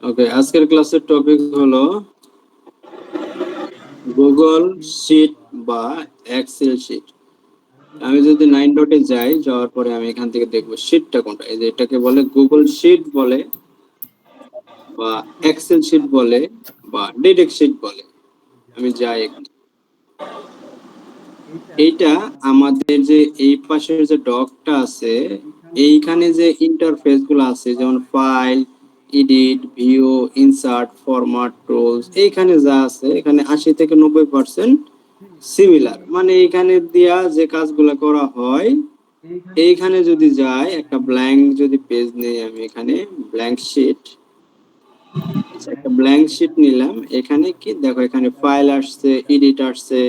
ওকে, আজকের ক্লাসের টপিক হলো গুগল শিট বা এক্সেল শিট। আমি যদি 9 ডটে যাই, যাওয়ার পরে আমি এখান থেকে দেখবো শিটটা কোনটা। এই যে এটাকে বলে গুগল শিট বলে, বা এক্সেল শিট বলে, বা ডিরেক্ট শিট বলে। আমি যাই এখানে। এইটা আমাদের যে এই পাশের যে ডকটা আছে, এইখানে যে ইন্টারফেস গুলো আছে, যেমন file, edit, view, insert, format, tools, এইখানে যা আছে এখানে 80 থেকে 90% সিমিলার। মানে এইখানে দিয়া যে কাজগুলো করা হয়, এইখানে যদি যাই, একটা ব্ল্যাঙ্ক যদি পেজ নেই, আমি এখানে ব্ল্যাঙ্ক শিট, একটা ব্ল্যাঙ্ক শিট নিলাম। এখানে কি দেখো, এখানে ফাইল আসছে, এডিট আসছে,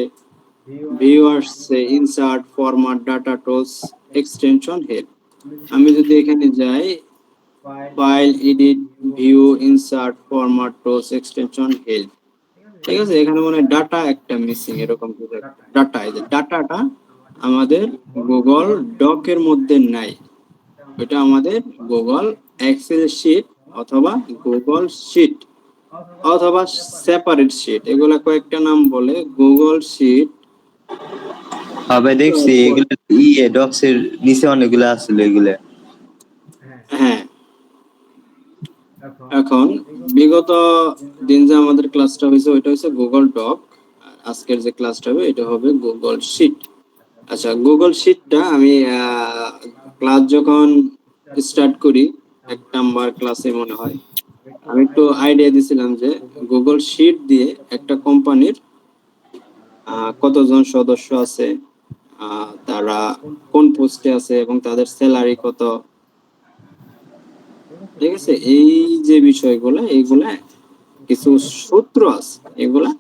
ভিউ আসছে, insert, format, data, tools, extension, help. আমি যদি এখানে যাই, file, edit, view, insert, format, tools, extension, help, ঠিক আছে। এখানে মনে হয় ডাটা একটা মিসিং, এরকম কিছু একটা ডাটা। এই যে ডাটাটা আমাদের গুগল ডকের মধ্যে নাই, ওইটা আমাদের গুগল এক্সেল শিট অথবা গুগল শিট অথবা সেপারেট শিট, এগুলা কয়েকটা নাম বলে। গুগল শিট, ভাই দেখছি এগুলো ডক্স এর নিচে অনেকগুলো আসলে এগুলো। হ্যাঁ। এখন বিগত দিন যে আমাদের ক্লাসটা হয়েছে ওইটা হচ্ছে গুগল ডক, আর আজকের যে ক্লাসটা হবে এটা হবে গুগল শিট। আচ্ছা, গুগল শিটটা আমি ক্লাস যখন স্টার্ট করি, 1 নাম্বার ক্লাসে মনে হয়, আমি একটু আইডিয়া দিছিলাম যে গুগল শিট দিয়ে একটা কোম্পানির কতজন সদস্য আছে, তারা কোন পোস্টে আছে, এবং তাদের স্যালারি কত, ঠিক আছে। এই যে বিষয়গুলো, এইগুলা কিছু সূত্র আছে, এগুলা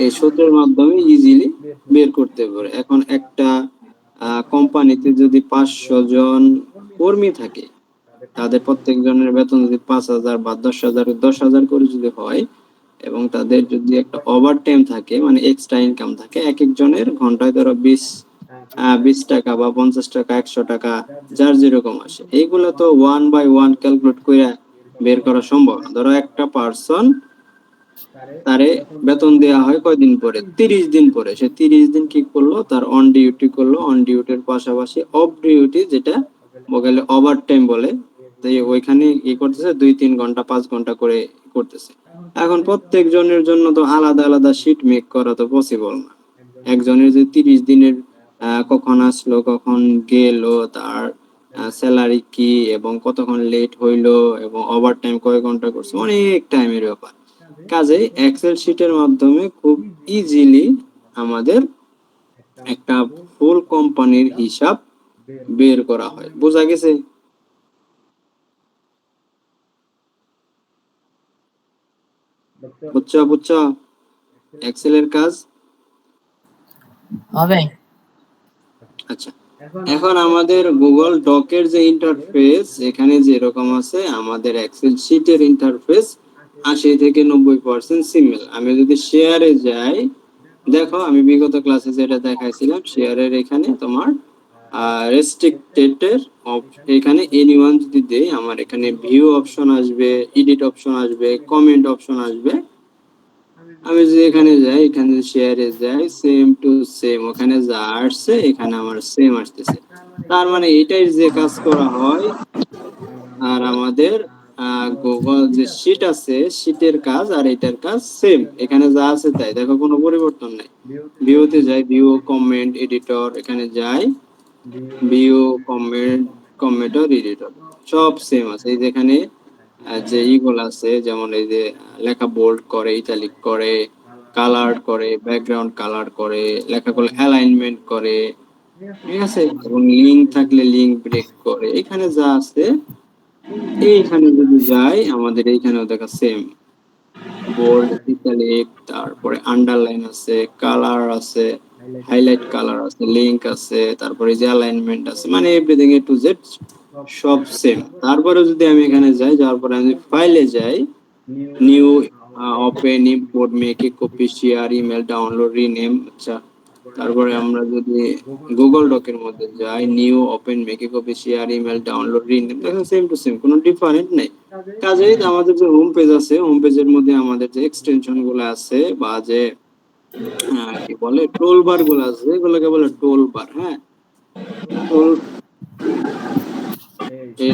এই সূত্রের মাধ্যমে ইজিলি বের করতে পারে। এখন একটা কোম্পানিতে যদি 500 জন কর্মী থাকে, তাদের প্রত্যেকজনের বেতন যদি 5,000 বা 10,000 করে যদি হয়, এবং তাদের যদি একটা ওভার টাইম থাকে, মানে এক্সট্রা ইনকাম থাকে, এক একজনের ঘন্টায় ধরো 20 টাকা বা 50 টাকা, 100 টাকা, যার যেরকম আসে, এইগুলো তো 1 বাই 1 ক্যালকুলেট করে বের করা সম্ভব না। ধরো একটা পার্সন, তারে বেতন দেওয়া হয় কয়দিন পরে, 30 দিন পরে। সে 30 দিন কি করলো, তার অন ডিউটি করলো, অন ডিউটির পাশাপাশি অফ ডিউটি, যেটা বলে ওভার টাইম বলে, তো ওইখানে কি করতেছে, 2-3 ঘন্টা 5 ঘন্টা করে করতেছে। এখন প্রত্যেক জনের জন্য তো আলাদা আলাদা শিট মেক করা তো পসিবল না। একজনের যে 30 দিনের কখন আসলো, কখন গেল, তার স্যালারি কি, এবং কতক্ষণ লেট হইলো, এবং ওভার টাইম কয় ঘন্টা করছে, অনেক টাইমের ব্যাপার। কাজেই এক্সেল শিটের মাধ্যমে খুব ইজিলি আমাদের একটা ফুল কোম্পানির হিসাব বের করা হয়। বোঝা গেছে? বুঝছো বুঝছো এক্সেলের কাজ? হবে। আচ্ছা, এখন আমাদের গুগল ডকের যে ইন্টারফেস এখানে যেরকম আছে, আমাদের এক্সেল শিটের ইন্টারফেস 80 থেকে 90% সিমিলার। আমি যদি শেয়ারে যাই, দেখো আমি বিগত ক্লাসে যেটা দেখাইছিলাম, শেয়ারের এখানে তোমার রেস্ট্রিক্টেড এর এখানে এনিওয়ান যদি দেই, আমার এখানে ভিউ অপশন আসবে, এডিট অপশন আসবে, কমেন্ট অপশন আসবে। আমি যদি এখানে যাই, এখানে শেয়ারে যাই, সেম টু সেম, ওখানে যা আসছে এখানে আমার সেম আসতেছে। তার মানে এটাই যে কাজ করা হয়, আর আমাদের গুগল যে শিট আছে, শিটের কাজ আর এটার কাজ সেম। এখানে যা আছে তাই, দেখো কোনো পরিবর্তন নাই। ভিউতে যাই, ভিউ, কমেন্ট, এডিটর, এখানে যাই, ভিউ, কমেন্ট, কমেন্টর, এডিটর, সব সেম আছে। এই যেখানে যে ইগুলো আছে, যেমন এই যে লেখা বোল্ড করে, ইটালিক করে, কালার করে, ব্যাকগ্রাউন্ড কালার করে, লেখাগুলো অ্যালাইনমেন্ট করে, ঠিক আছে, এবং লিঙ্ক থাকলে লিঙ্ক ব্রেক করে, এখানে যা আছে এইখানে যদি যাই, আমাদের এইখানেও দেখা সেম। বোল্ড, ইটালিক, তারপরে আন্ডারলাইন আছে, কালার আছে, হাইলাইট কালার আছে, লিংক আছে, তারপরে যে অ্যালাইনমেন্ট আছে, মানে এভরিথিং এ টু জেড সব সেম। তারপরে যদি আমি এখানে যাই, যাওয়ার পরে আমি ফাইলে যাই, new, open, import, make a copy, share, email, download, rename. আচ্ছা, তারপরে আমরা যদি গুগল ডকের মধ্যে যাই, new, open, make a copy, share, email, download, rename, দেখেন সেম টু সেম, কোনো ডিফারেন্ট নেই। কাজেই আমাদের যে হোম পেজ আছে, হোম পেজের মধ্যে আমাদের যে এক্সটেনশন গুলো আছে বা যে কি বলে টোল বার গুলো আছে, এগুলোকে বলে টোল বার। হ্যাঁ, টোল এই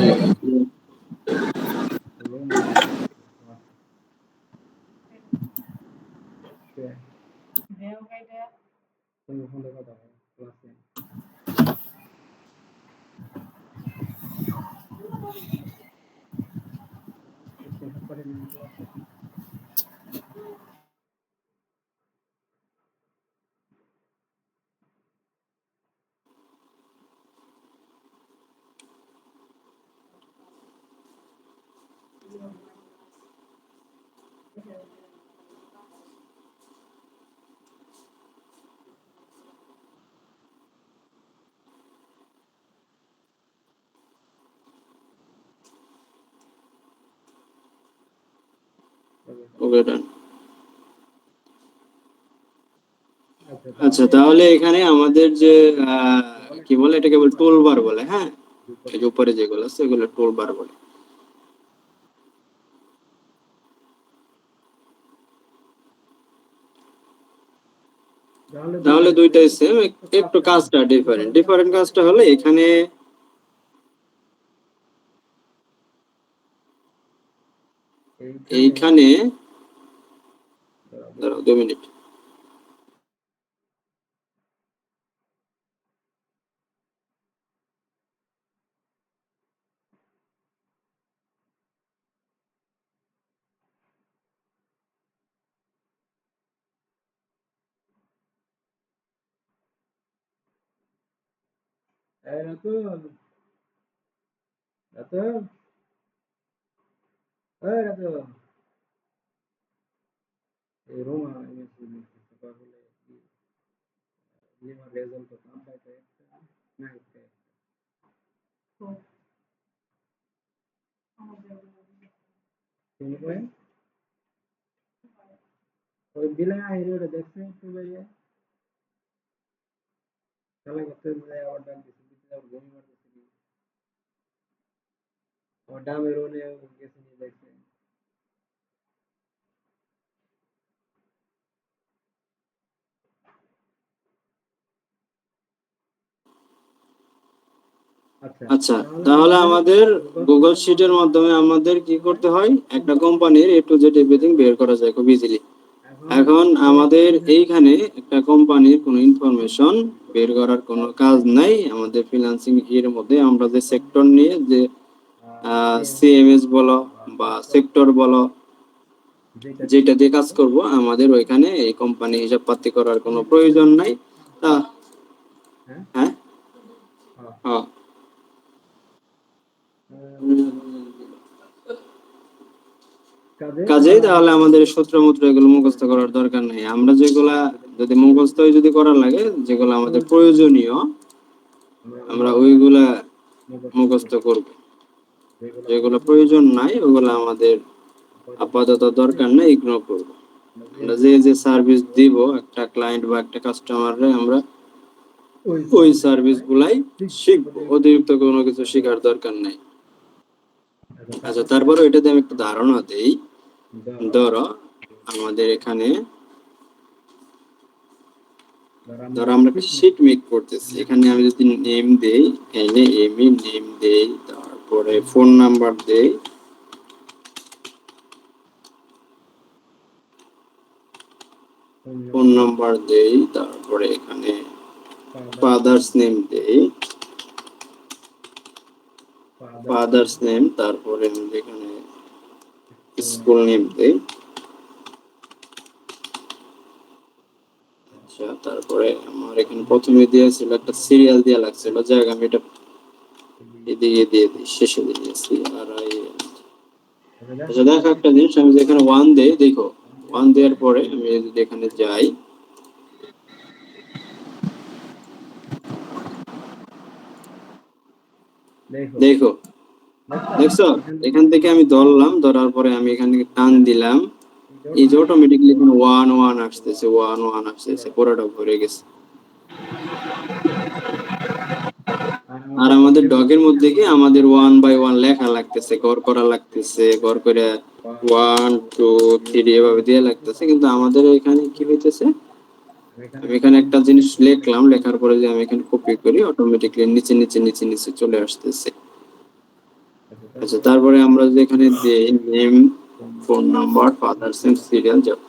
ওকে ডান। আচ্ছা, তাহলে এখানে আমাদের যে কি বলে এটাকে বলে টোল বার বলে। হ্যাঁ, এই যে উপরে যেগুলো আছে এগুলো টোল বার বলে। তাহলে দুইটাই সেম, একটু কাজটা ডিফারেন্ট। ডিফারেন্ট কাজটা হলো এখানে এইখানে দাঁড়াও 2 মিনিট। আচ্ছা, তাহলে আমাদের গুগল শিটের মাধ্যমে আমাদের কি করতে হয়, একটা কোম্পানির এ টু জেড এভরিথিং বের করা যায় খুব ইজিলি। এখন আমাদের এইখানে একটা কোম্পানির কোনো ইনফরমেশন বের করার কোনো কাজ নাই। আমাদের ফ্রিল্যান্সিং এর মধ্যে আমরা যে সেক্টর নিয়ে যে সিএমএস বলো বা সেক্টর বলো, যেটা দিয়ে কাজ করব, আমাদের ওইখানে এই কোম্পানি হিসাব পাতি করার কোনো প্রয়োজন নাই। হ্যাঁ, হ্যাঁ, কাজেই তাহলে আমাদের সূত্র মূত্র এগুলো মুখস্থ করার দরকার নেই। আমরা যেগুলা যদি মুখস্থ যদি করা লাগে, যেগুলো আমাদের প্রয়োজনীয়, আমরা ওইগুলা মুখস্থ করব। যেগুলো প্রয়োজন নাই ওগুলো আমাদের আপাতত দরকার নেই, ইগনোর করব। আমরা যে যে সার্ভিস দিব একটা ক্লায়েন্ট বা একটা কাস্টমাররে, আমরা ওই সার্ভিস গুলাই শিখবো, অতিরিক্ত কোনো কিছু শেখার দরকার নাই। আচ্ছা, তারপরে এটাতে আমি একটু ধারণা দেই। ধরো আমাদের এখানে আমরা একটা শীট মেক করতেছি। এখানে আমি যদি নেম দেই, এখানে এমই নেম দেই, তারপরে ফোন নাম্বার দেই, তারপরে এখানে ফাদার্স নেম দেই, তারপরে আমি এখানে স্কুল নেম দেই। আচ্ছা, তারপরে আমার এখানে প্রথমে দেওয়া ছিল একটা সিরিয়াল দেওয়া লাগছিল, জায়গা আমি এটা এদিকে দিয়ে দিই, শেষে দিয়েছি। আর আচ্ছা, দেখো একটা জিনিস, আমি যেখানে 1 দেই, দেখো 1 দেওয়ার পরে আমি যদি এখানে যাই, দেখো, দেখছো, এখান থেকে আমি ধরলাম, ধরার পরে আমি এখান থেকে টান দিলাম, এই যে অটোমেটিক্যালি এখানে 1 আসতেছে, 1 আসতেছে, পুরোটা ভরে গেছে। আর আমাদের ডগের মধ্যে কি আমাদের 1 বাই 1 লেখা লাগতেছে, গড় করা লাগতেছে, গড় করে 1 2 3 এভাবে দিয়ে লাগতেছে। কিন্তু আমাদের এখানে কি হইতেছে, আমি এখানে একটা জিনিস লিখলাম, লেখার পরে যে আমি এখানে কপি করি, অটোমেটিক্যালি নিচে নিচে নিচে নিচে চলে আসতেছে। আচ্ছা, তারপরে আমরা যদি এখানে দেই name, phone number, father's name, serial job.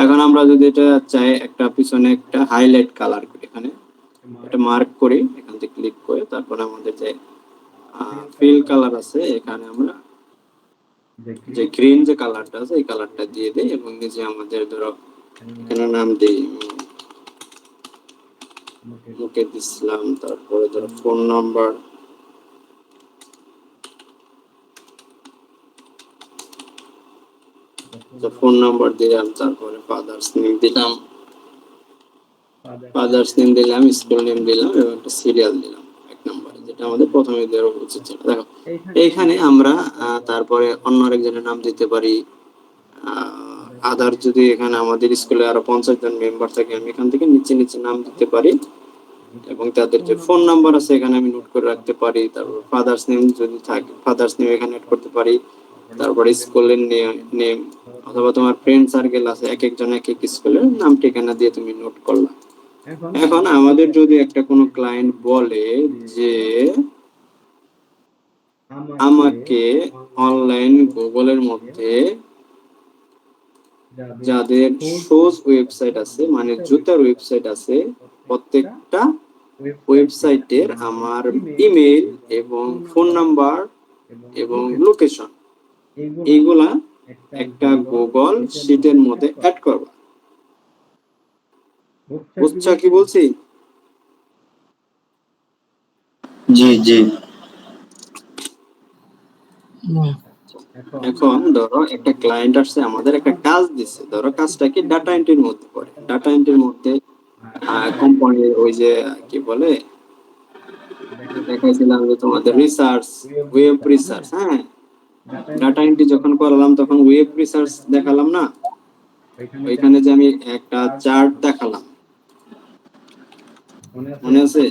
এখন আমরা যদি এটা চাই একটা পিছনে একটা হাইলাইট কালার করি, এখানে এটা মার্ক করি, এখান থেকে ক্লিক করে তারপরে আমাদের যে ফিল কালার আছে এখানে আমরা যে গ্রিন যে কালারটা আছে এই কালারটা দিয়ে দেই এবং নিচে আমাদের ধরো এখানে নাম দেই মুকেশ ইসলাম, তারপরে ধরো ফোন নাম্বার, ফোন নাম্বার দিলাম, তারপরে ফাদার্স নেম দিলাম, স্কুল নেম দিলাম এবং একটা সিরিয়াল দিলাম 1 নম্বরে, যেটা আমাদের প্রথমে দেওয়া উচিত ছিল। দেখো এইখানে আমরা তারপরে অন্য আরেকজনের নাম দিতে পারি। আদার যদি এখানে আমাদের স্কুলে আরো 50 জন মেম্বার থাকে, আমি এখান থেকে নিচে নিচে নাম দিতে পারি এবং তাদের যে ফোন নাম্বার আছে এখানে আমি নোট করে রাখতে পারি। তারপর ফাদার্স নেম যদি থাকে, ফাদার্স নেম এখানে অ্যাড করতে পারি। তারপরে স্কুলের নেম অথবা তোমার ফ্রেন্ড সার্কেল আছে, এক একজন এক এক স্কুলের নাম ঠিকানা দিয়ে তুমি নোট করলা। এখন আমাদের যদি একটা কোনো ক্লায়েন্ট বলে যে আমাকে অনলাইন গুগলের মধ্যে যাদের শোজ ওয়েবসাইট আছে, মানে জুতার ওয়েবসাইট আছে, প্রত্যেকটা ওয়েবসাইটের আমার ইমেল এবং ফোন নাম্বার এবং লোকেশন এইগুলা একটা গুগল শিটের মধ্যে অ্যাড করবা। বুঝছো কি বলছি? জি জি। এখন ধরো একটা ক্লায়েন্ট আসছে, আমাদের একটা কাজ দিচ্ছে, ধরো কাজটা কি ডাটা এন্ট্রির মধ্যে পড়ে। ডাটা এন্ট্রির মধ্যে কোম্পানির ওই যে কি বলে দেখাইছিলাম যে তোমাদের রিসার্চ, ওয়েব রিসার্চ, হ্যাঁ, ডাটা এন্ট্রি যখন করলাম তখন ওয়েব রিসার্চ দেখালাম না, ওইখানে যে আমি একটা চার্ট দেখালাম, মনে আছে?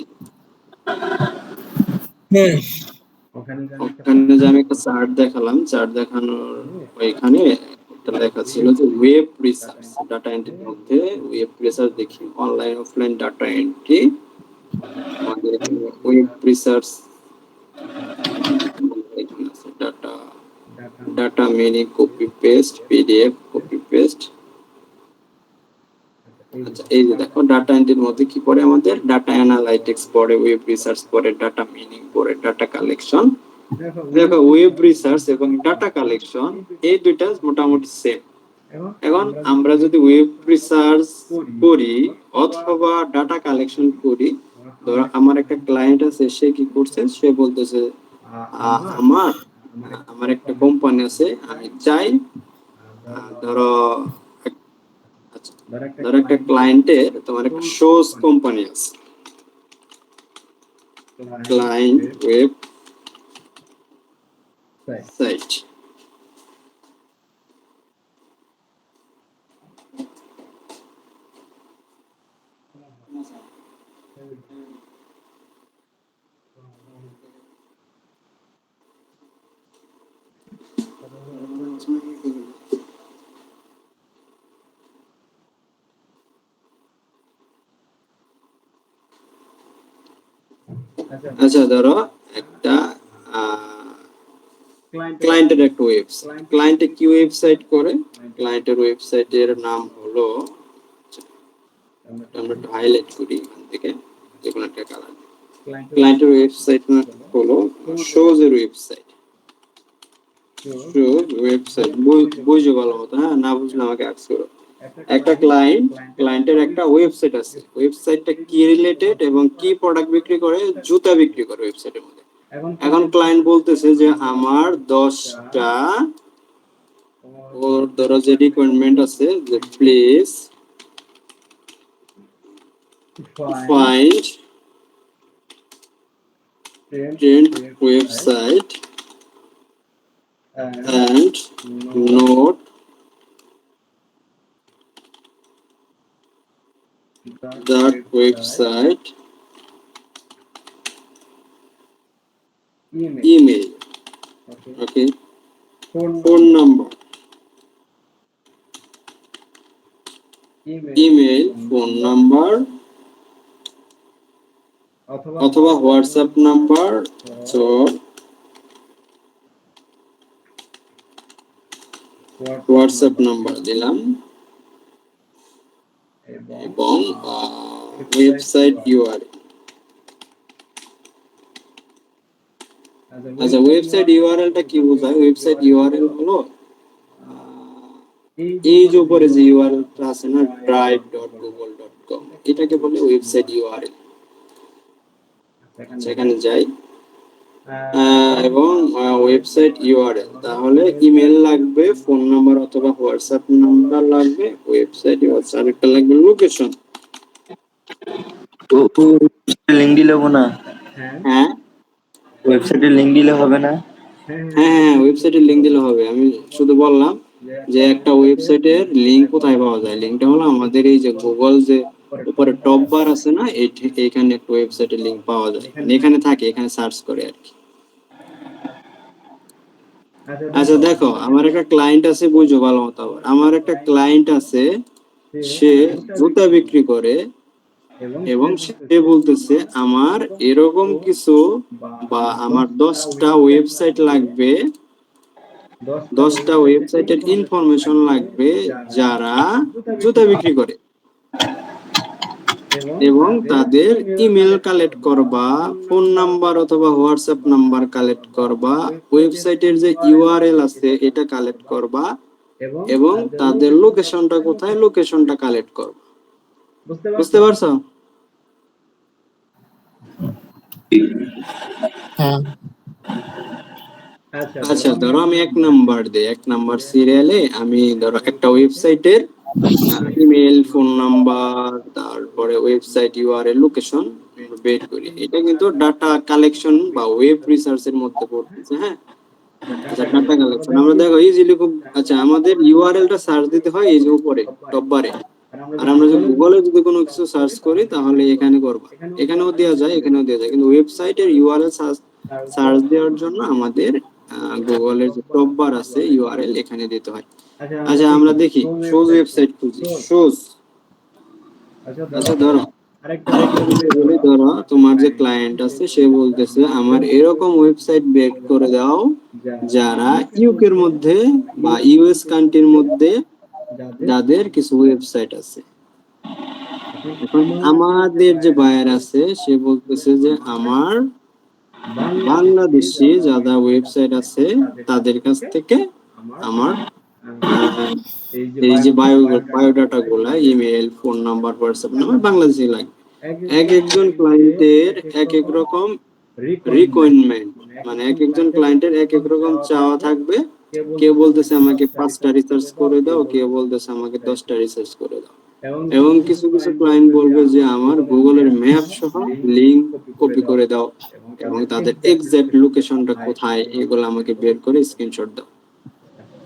ওখানে যে আমি একটা চার্ট দেখালাম, চার্ট দেখানোর ওইখানে একটা লেখা ছিল যে ওয়েব রিসার্চ, ডাটা এন্ট্রির মধ্যে ওয়েব রিসার্চ দেখি, অনলাইন অফলাইন ডাটা এন্ট্রি, আমাদের এখানে ওয়েব রিসার্চ এখানে আছে data, data mini copy paste, PDF copy paste. আচ্ছা, এই যে দেখো ডাটা এন্ট্রির মধ্যে কি পড়ে, আমাদের ডাটা অ্যানালাইটিক্স পড়ে, ওয়েব রিসার্চ পড়ে, ডাটা মিনিং পড়ে, ডাটা কালেকশন। দেখো ওয়েব রিসার্চ এবং ডাটা কালেকশন এই দুইটা মোটামুটি সেম। এখন আমরা যদি ওয়েব রিসার্চ করি অথবা ডাটা কালেকশন করি, ধরো আমার একটা ক্লায়েন্ট আছে, সে কি করছে, সে বলতেছে আমার আমার একটা কোম্পানি আছে, আমি চাই ধরো আচ্ছা, ধরো একটা ক্লায়েন্টের তোমার একটা শোজ কোম্পানি আছে, ক্লায়েন্ট ওয়েব সাইট। আচ্ছা, ধরো একটা ক্লায়েন্টের একটা ওয়েবসাইট, ক্লায়েন্টে কি ওয়েবসাইট করে, ক্লায়েন্টের ওয়েবসাইটের নাম হলো, আমরা একটু হাইলাইট করি এখান থেকে যে কোনো একটা কালার, ক্লায়েন্টের ওয়েবসাইট হলো শোজ এর ওয়েবসাইট, শোজ ওয়েবসাইট, বুঝে ভালো মতো, হ্যাঁ, না বুঝলে আমাকে আস্ক করো। একটা ক্লায়েন্টের একটা ওয়েবসাইট আছে, ওয়েবসাইটটা কি রিলেটেড এবং কি প্রোডাক্ট বিক্রি করে, জুতা বিক্রি করে ওয়েবসাইটের মধ্যে। এখন ক্লায়েন্ট বলতেছে যে আমার 10টা, ওর ধরো যে রিকোয়ারমেন্ট আছে যে please find print website and note that website email, okay, phone number, email, phone number অথবা হোয়াটসঅ্যাপ নাম্বার, তো হোয়াটসঅ্যাপ নাম্বার দিলাম এবং ওয়েবসাইট ইউআরএল। আচ্ছা, ওয়েবসাইট ইউআরএলটা কি বোঝায়? ওয়েবসাইট ইউআরএল হলো এই যে উপরে যে ইউআরএলটা আছে না, drive.google.com, এটাকে বলে ওয়েবসাইট ইউআরএল। সেখানে যাই এবং ওয়েবসাইট ইউআরএল, তাহলে ইমেল লাগবে, ফোন নাম্বার অথবা হোয়াটসঅ্যাপ নাম্বার লাগবে, ওয়েবসাইট ইউআরএল, আরেকটা লাগবে লোকেশন। ও লিংক দিলে হবে না? হ্যাঁ ওয়েবসাইটের লিংক দিলে হবে না? হ্যাঁ, ওয়েবসাইটের লিংক দিলে হবে। আমি শুধু বললাম যে একটা ওয়েবসাইটের লিংক কোথায় পাওয়া যায়। লিংকটা হলো আমাদের এই যে গুগল যে উপরে টপ বার আছে না, এইখানে একটা ওয়েবসাইটের লিংক পাওয়া যায়, এখানে থাকে, এখানে সার্চ করে আর কি। আচ্ছা দেখো, আমার একটা ক্লায়েন্ট আছে, বুঝো ভালো মতো। আবার আমার একটা ক্লায়েন্ট আছে, সে জুতা বিক্রি করে এবং সে বলতেছে আমার এরকম কিছু বা আমার 10টা ওয়েবসাইট লাগবে, 10টা ওয়েবসাইটের ইনফরমেশন লাগবে যারা জুতা বিক্রি করে, এবং তাদের ইমেল কালেক্ট করবা, ফোন নাম্বার অথবা হোয়াটসঅ্যাপ নাম্বার কালেক্ট করবা, ওয়েবসাইটের যে ইউআরএল আছে এটা কালেক্ট করবা, এবং তাদের লোকেশনটা কোথায়, লোকেশনটা কালেক্ট করবা। বুঝতে পারছো? আচ্ছা ধরো আমি 1 নাম্বার দিই, 1 নাম্বার সিরিয়ালে আমি ধরো একটা ওয়েবসাইটের ইমেল, ফোন নাম্বার, তারপরে ওয়েবসাইট ইউআরএল, লোকেশন বের করি। এটা কিন্তু ডাটা কালেকশন বা ওয়েব রিসার্চ এর মধ্যে পড়তেছে। হ্যাঁ, আচ্ছা, ডাটা কালেকশন আমরা দেখো ইজিলি খুব। আচ্ছা, আমাদের ইউআরএলটা সার্চ দিতে হয় এই যে উপরে টপ বারে, আর আমরা যদি গুগলে যদি কোনো কিছু সার্চ করি তাহলে এখানে করবা, এখানেও দেওয়া যায়, এখানেও দেওয়া যায়, কিন্তু ওয়েবসাইটের ইউআরএল সার্চ দেওয়ার জন্য আমাদের গুগলের যে টপ বার আছে ইউআরএল, এখানে দিতে হয়। আচ্ছা আমরা দেখি শোজ ওয়েবসাইট খুঁজি, শোজ। আচ্ছা ধরো ধরো তোমার যে ক্লায়েন্ট আছে সে বলতেছে আমার এরকম ওয়েবসাইট বের করে দাও যারা ইউকের মধ্যে বা ইউএস কান্ট্রির মধ্যে যাদের কিছু ওয়েবসাইট আছে। এখন আমাদের যে বায়ার আছে সে বলতেছে যে আমার বাংলাদেশি যারা ওয়েবসাইট আছে তাদের কাছ থেকে আমার এই যে বায়োডাটা গুলা, email, phone number, WhatsApp number Bangladeshi লাগবে। এক একজন ক্লায়েন্টের এক এক রকম রিকোয়ারমেন্ট, মানে এক একজন ক্লায়েন্টের এক এক রকম চাওয়া থাকবে। কেউ বলতেছে আমাকে 5টা রিসার্চ করে দাও, কেউ বলতেছে আমাকে 10টা রিসার্চ করে দাও, এবং কিছু কিছু ক্লায়েন্ট বলবে যে আমার গুগলের ম্যাপ সহ লিংক কপি করে দাও এবং তাদের এক্সাক্ট লোকেশনটা কোথায় এগুলো আমাকে বের করে স্ক্রিনশট দাও।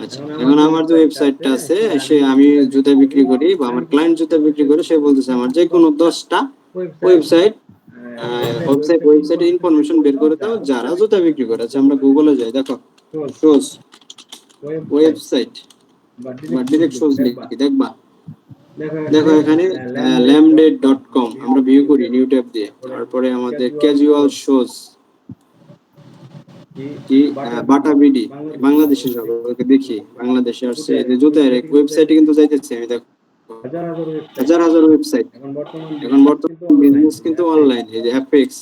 আচ্ছা, এখন আমার যে ওয়েবসাইটটা আছে, সে আমি জুতা বিক্রি করি বা আমার ক্লায়েন্ট জুতা বিক্রি করে, সে বলতেছে আমার যে কোনো 10টা ওয়েবসাইটের ইনফরমেশন বের করে দাও যারা জুতা বিক্রি করে। আচ্ছা আমরা গুগলে যাই, দেখো শোজ ওয়েবসাইট বা ডিরেক্ট শোজ লিখি, দেখবা দেখো এখানে lamdate.com আমরা ভিউ করি নিউ ট্যাব দিয়ে, তারপরে আমাদের ক্যাজুয়াল শোজ কি বাটা বিডি বাংলাদেশে যাবো, ওকে দেখি বাংলাদেশে আসছে এই যে জুতার এক ওয়েবসাইটে কিন্তু যাইতেছে, আমি দেখো হাজার হাজার ওয়েবসাইট। এখন বর্তমান বিজনেস কিন্তু অনলাইন, এই যে অ্যাপেক্স,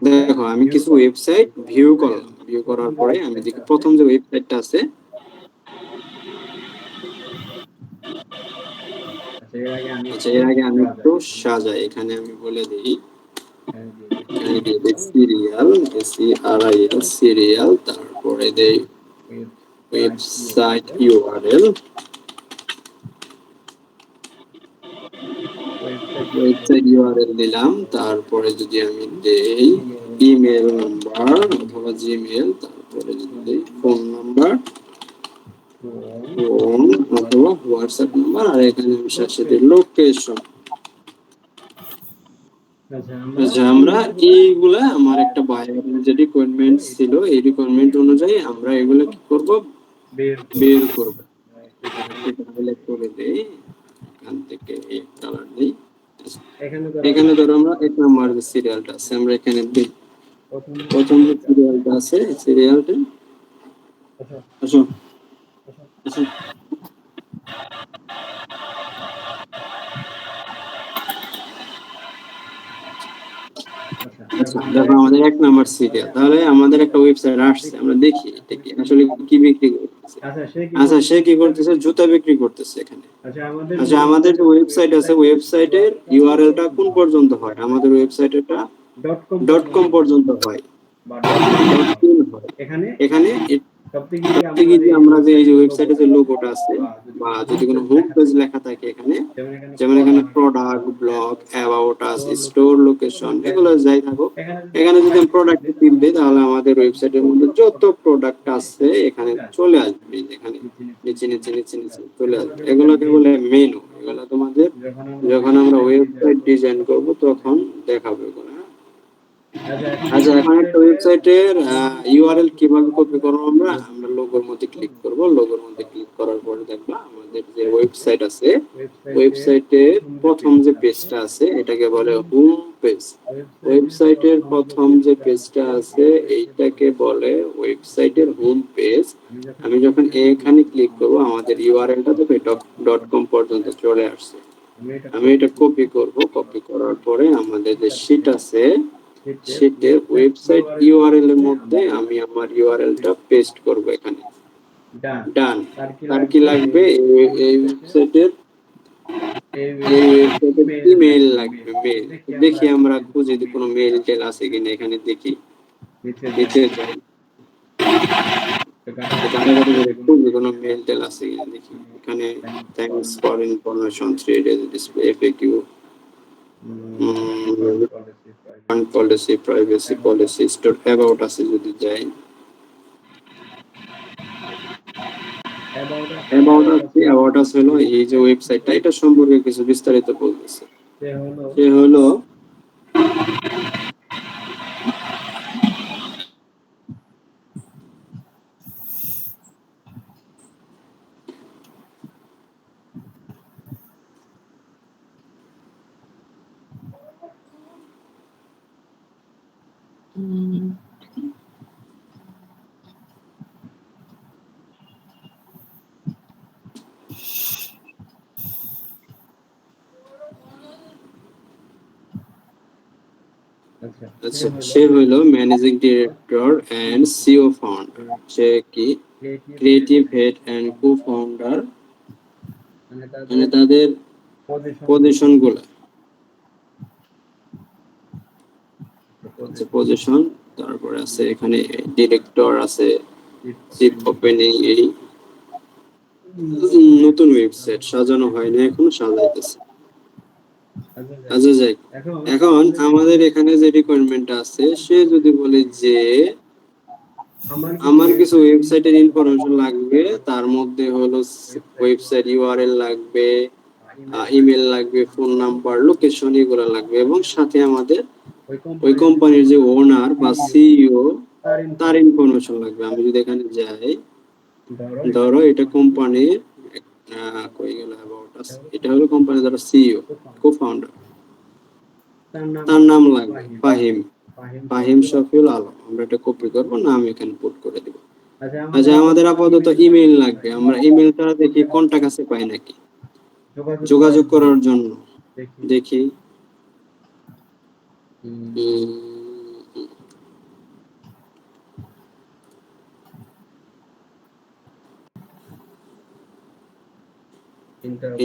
দেখো আমি কিছু ওয়েবসাইট ভিউ করলাম, ভিউ করার পরে আমি দেখি প্রথম যে ওয়েবসাইটটা আছে। আচ্ছা এর আগে আমি একটু সাজাই, এখানে আমি বলে দিই সিরিয়াল, সিআরআইএল সিরিয়াল, তারপরে দেই ওয়েবসাইট ইউআরএল, ওয়েবসাইট ইউআরএল দিলাম, তারপরে যদি আমি দেই ইমেল নাম্বার অথবা জিমেল, তারপরে যদি দেই ফোন নাম্বার, ফোন অথবা হোয়াটসঅ্যাপ নাম্বার, আর এখানে আমি সাথে দিই লোকেশন। আচ্ছা, আমরা এইগুলা আমার একটা বাইরের যে রিকোয়ারমেন্ট ছিল, এই রিকোয়ারমেন্ট অনুযায়ী আমরা এগুলা কি করব, বের করব। এটা তাহলে করে দেই, এখান থেকে এই কালার দিই। এখানে ধরো আমরা এক নম্বর যে সিরিয়ালটা আছে আমরা এখানে দিই, প্রথম যে সিরিয়ালটা আছে সিরিয়ালটা, আসো আসো। আচ্ছা, দেখো আমাদের এক নাম্বার সিরিয়াল, তাহলে আমাদের একটা ওয়েবসাইট আসছে, আমরা দেখি এটা কি আসলে কি বিক্রি করতেছে। আচ্ছা, সে কি করতেছে, জুতা বিক্রি করতেছে এখানে। আচ্ছা, আমাদের যে ওয়েবসাইট আছে, ওয়েবসাইটের ইউআরএলটা কোন পর্যন্ত হয়, আমাদের ওয়েবসাইটটা .com পর্যন্ত হয় বা .in হয়। এখানে সবথেকে যে আমরা যে এই যে ওয়েবসাইটে যে লোগোটা আছে বা যদি কোনো হোম পেজ লেখা থাকে এখানে, যেমন এখানে product, blog, about us, store location, এগুলো যাই থাকুক, এখানে যদি আমি প্রোডাক্টে টিপ দিই তাহলে আমাদের ওয়েবসাইটের মধ্যে যত প্রোডাক্ট আছে এখানে চলে আসবে, এখানে নিচে নিচে নিচে নিচে চলে আসবে। এগুলোকে বলে মেনু। এগুলো তোমাদের যখন আমরা ওয়েবসাইট ডিজাইন করব তখন দেখাবো এগুলো। আচ্ছা, এখন একটা ওয়েবসাইটের ইউআরএল কিভাবে কপি করব, আমরা লোগোর মধ্যে ক্লিক করব। লোগোর মধ্যে ক্লিক করার পরে দেখবা আমাদের যে ওয়েবসাইট আছে, ওয়েবসাইটের প্রথম যে পেজটা আছে এটাকে বলে হোম পেজ। ওয়েবসাইটের প্রথম যে পেজটা আছে এইটাকে বলে ওয়েবসাইটের হোম পেজ। আমি যখন এখানে ক্লিক করব আমাদের ইউআরএলটা দেখো .com পর্যন্ত চলে আসছে। আমি এটা কপি করব, কপি করার পরে আমাদের যে শীট আছে সেটা ওয়েবসাইট ইউআরএল এর মধ্যে আমি আমার ইউআরএলটা পেস্ট করব এখানে। ডান। তার কি লাগবে, এই ওয়েবসাইটের ইমেল লাগবে, মেল। দেখি আমরা খুঁজে যদি কোনো মেল টেল আছে কিনা, এখানে দেখি নিচে যাই, খুঁজে কোনো মেল টেল আছে কিনা দেখি। এখানে thanks for information 3 days display FAQ, policy, privacy policy, store about আছে যদি যাই, অ্যাবাউট আস হলো এই যে ওয়েবসাইটটা, এটা সম্পর্কে কিছু বিস্তারিত বলতেছে। সে হলো আচ্ছা, সে হইল managing director and CEO founder. সে কি creative head and co founder, মানে তাদের পজিশন গুলা, পজিশন। তারপরে আছে এখানে ডিরেক্টর আছে, চিফ ওপেনিং। এই নতুন ওয়েবসাইট সাজানো হয়নি, এখনো সাজাইতেছে। আচ্ছা যাই, এখন আমাদের এখানে যে রিকোয়ারমেন্ট আছে, সে যদি বলে যে আমার কিছু ওয়েবসাইটের ইনফরমেশন লাগবে, তার মধ্যে হলো ওয়েবসাইট ইউআরএল লাগবে, ইমেল লাগবে, ফোন নাম্বার, লোকেশন, এগুলো লাগবে, এবং সাথে আমাদের ওই কোম্পানির যে ওনার বা সিইও তার ইনফরমেশন লাগবে। আমি যদি এখানে যাই, ধরো এটা কোম্পানির কই গেল অ্যাবাউট আস, এটা হলো কোম্পানির ধরো সিইও, কো ফাউন্ডার, তার নাম লাগবে ফাহিম, ফাহিম শফিউল আলম। আমরা এটা কপি করব, নাম এখানে পুট করে দেব। আচ্ছা, আমাদের আপাতত ইমেল লাগবে, আমরা ইমেলটা দেখি কোনটা কাছে পাই নাকি যোগাযোগ করার জন্য। দেখি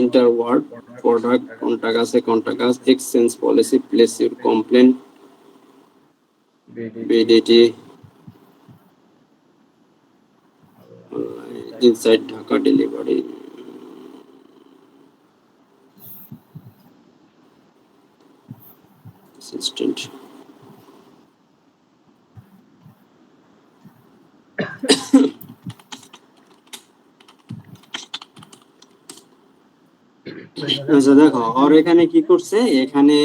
ইন্টারওয়ার্ড, প্রোডাক্ট, কন্টাক্ট আছে, contact us, exchange policy, place your complain, BDT, inside Dhaka delivery, assistant. আচ্ছা দেখো, ওর এখানে কি করছে, এখানে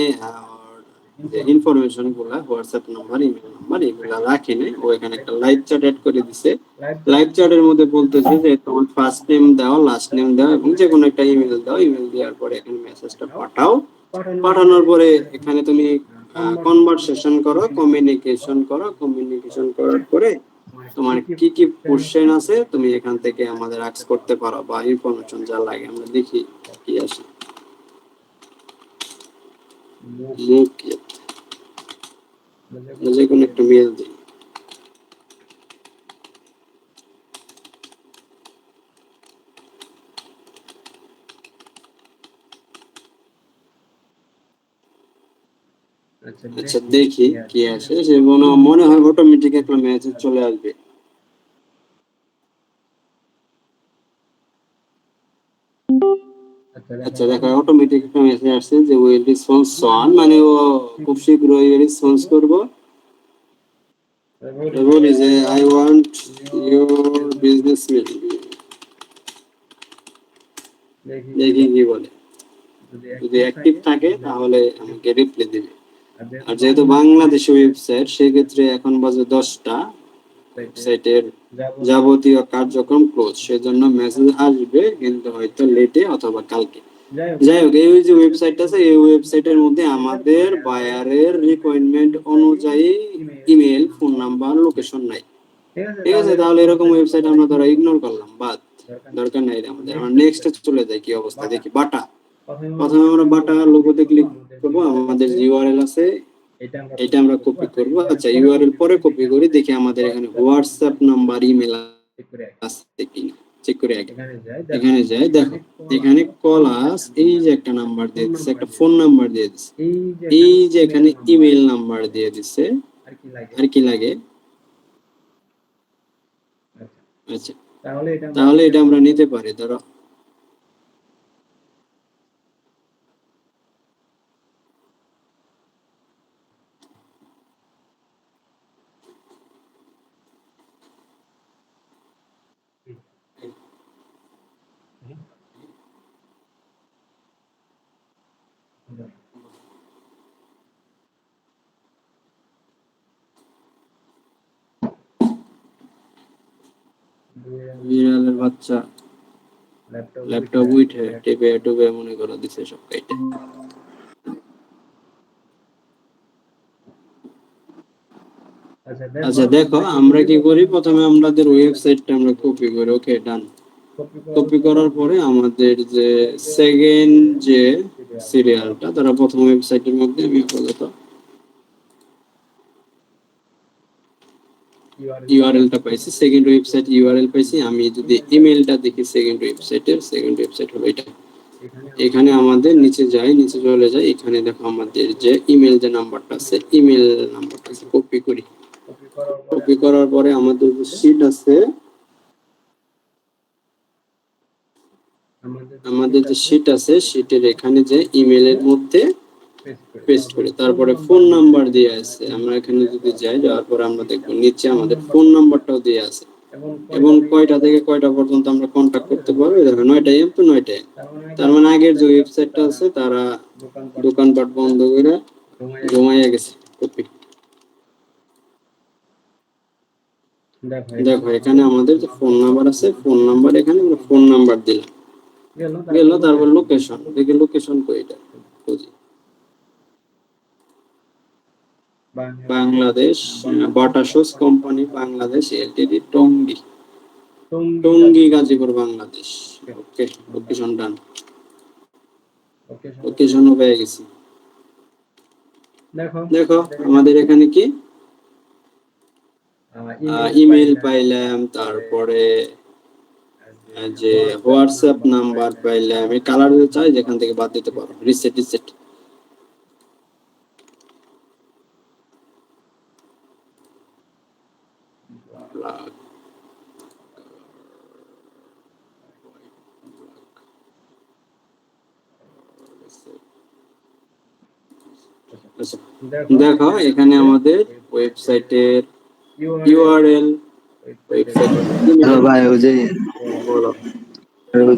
যে ইনফরমেশন গুলা হোয়াটসঅ্যাপ নাম্বার, ইমেল নাম্বার এগুলা রাখে নাই। ও এখানে একটা লাইভ চ্যাট অ্যাড করে দিছে। লাইভ চ্যাটের মধ্যে বলতেছে যে তোমার ফার্স্ট নেম দাও, লাস্ট নেম দাও এবং যে কোনো একটা ইমেল দাও। ইমেল দেওয়ার পরে এখানে মেসেজটা পাঠাও। পাঠানোর পরে এখানে তুমি কনভারসেশন করো, কমিউনিকেশন করার পরে তোমার কি কি কোশ্চেন আছে তুমি এখান থেকে আমাদের আস্ক করতে পারো বা ইনফরমেশন যা লাগে। আমরা দেখি কি আসে। মুকেত যে কোনো একটা মেল দিই। আচ্ছা দেখি কি আসে। সে মনে হয় অটোমেটিক একটা মেসেজ চলে আসবে। আচ্ছা দেখো অটোমেটিক একটা মেসেজ আসছে যে উইল রেসপন্স সন, মানে ও খুব শীঘ্রই রেসপন্স করব। বলি যে I want your business mail. দেখি কি বলে। যদি অ্যাক্টিভ থাকে তাহলে আমাকে রিপ্লাই দিবে। আর যেহেতু বাংলাদেশি ওয়েবসাইট সেক্ষেত্রে এখন বাজে 10টা, ওয়েবসাইটের যাবতীয় কার্যক্রম ক্লোজ, সেজন্য মেসেজ আসবে কিন্তু হয়তো লেটে অথবা কালকে। যাই হোক, এই যে ওয়েবসাইট আছে এই ওয়েবসাইটের মধ্যে আমাদের বায়ারের রিকোয়ারমেন্ট অনুযায়ী ইমেল, ফোন নাম্বার, লোকেশন নাই। ঠিক আছে, তাহলে এরকম ওয়েবসাইট আমরা ধরো ইগনোর করলাম, বাদ, দরকার নাই আমাদের। আমরা নেক্সটে চলে যাই কি অবস্থা দেখি। বাটা, প্রথমে আমরা বাটা লোগোতে ক্লিক করব। আমাদের যে ইউআরএল আছে এটা আমরা কপি করব। আচ্ছা ইউআরএল পরে কপি করি, দেখি আমাদের এখানে হোয়াটসঅ্যাপ নাম্বার, ইমেল আছে কিনা চেক করে আগে। এখানে যাই, দেখো এখানে কলাস এই যে একটা নাম্বার দিয়ে দিচ্ছে, একটা ফোন নাম্বার দিয়ে দিচ্ছে, এই যে এখানে ইমেল নাম্বার দিয়ে দিচ্ছে। আর কি লাগে? আচ্ছা তাহলে এটা আমরা নিতে পারি। ধরো বিড়ালের বাচ্চা ল্যাপটপ উঠে টেপে টুপে মনে করো দিছে সব কাইটে। আচ্ছা দেখো আমরা কি করি, প্রথমে আমাদের ওয়েবসাইটটা আমরা কপি করি। ওকে ডান। কপি করার পরে আমাদের যে সেকেন্ড যে সিরিয়ালটা, তারা প্রথম ওয়েবসাইটের মধ্যে আমি আপাতত ইউআরএলটা পাইছি, সেকেন্ড ওয়েবসাইট ইউআরএল পাইছি। আমি যদি ইমেলটা দেখি সেকেন্ড ওয়েবসাইট হলো এটা। এখানে আমাদের নিচে যাই, নিচে চলে যাই, এখানে দেখো আমাদের যে ইমেল যে নাম্বারটা আছে, ইমেল নাম্বারটা আছে, কপি করি। কপি করার পরে আমাদের যে শীট আছে, আমাদের যে শীট আছে শীটের এখানে যে ইমেলের মধ্যে পেস্ট করি। তারপরে ফোন নাম্বার দিয়ে আছে, আমরা এখানে যদি যাই, যাওয়ার পরে আমরা দেখবো নিচে আমাদের ফোন নাম্বারটাও দিয়ে আছে এবং কয়টা থেকে কয়টা পর্যন্ত আমরা কন্টাক্ট করতে পারবো। দেখো 9টা AM to 9টা AM। তার মানে আগের যে ওয়েবসাইটটা আছে তারা দোকানপাট বন্ধ করে ঘুমাইয়া গেছে। কপি। দেখো এখানে আমাদের যে ফোন নাম্বার আছে, ফোন নাম্বার এখানে আমরা ফোন নাম্বার দিলাম, গেল। তারপর লোকেশন, দেখি লোকেশন কইটা খুঁজি। Bangladesh, Bata shoes company Bangladesh LTD, Tongi Gazipur Bangladesh. Okay, location done. লোকেশনও পেয়ে গেছি। দেখো আমাদের এখানে কি ইমেল পাইলাম, তারপরে যে হোয়াটসঅ্যাপ নাম্বার পাইলাম। এই কালার চাই যেখান থেকে বাদ দিতে পারো, রিসেট। দেখো এখানে আমাদের ওয়েবসাইটের ইউআরএল, ভাই ওই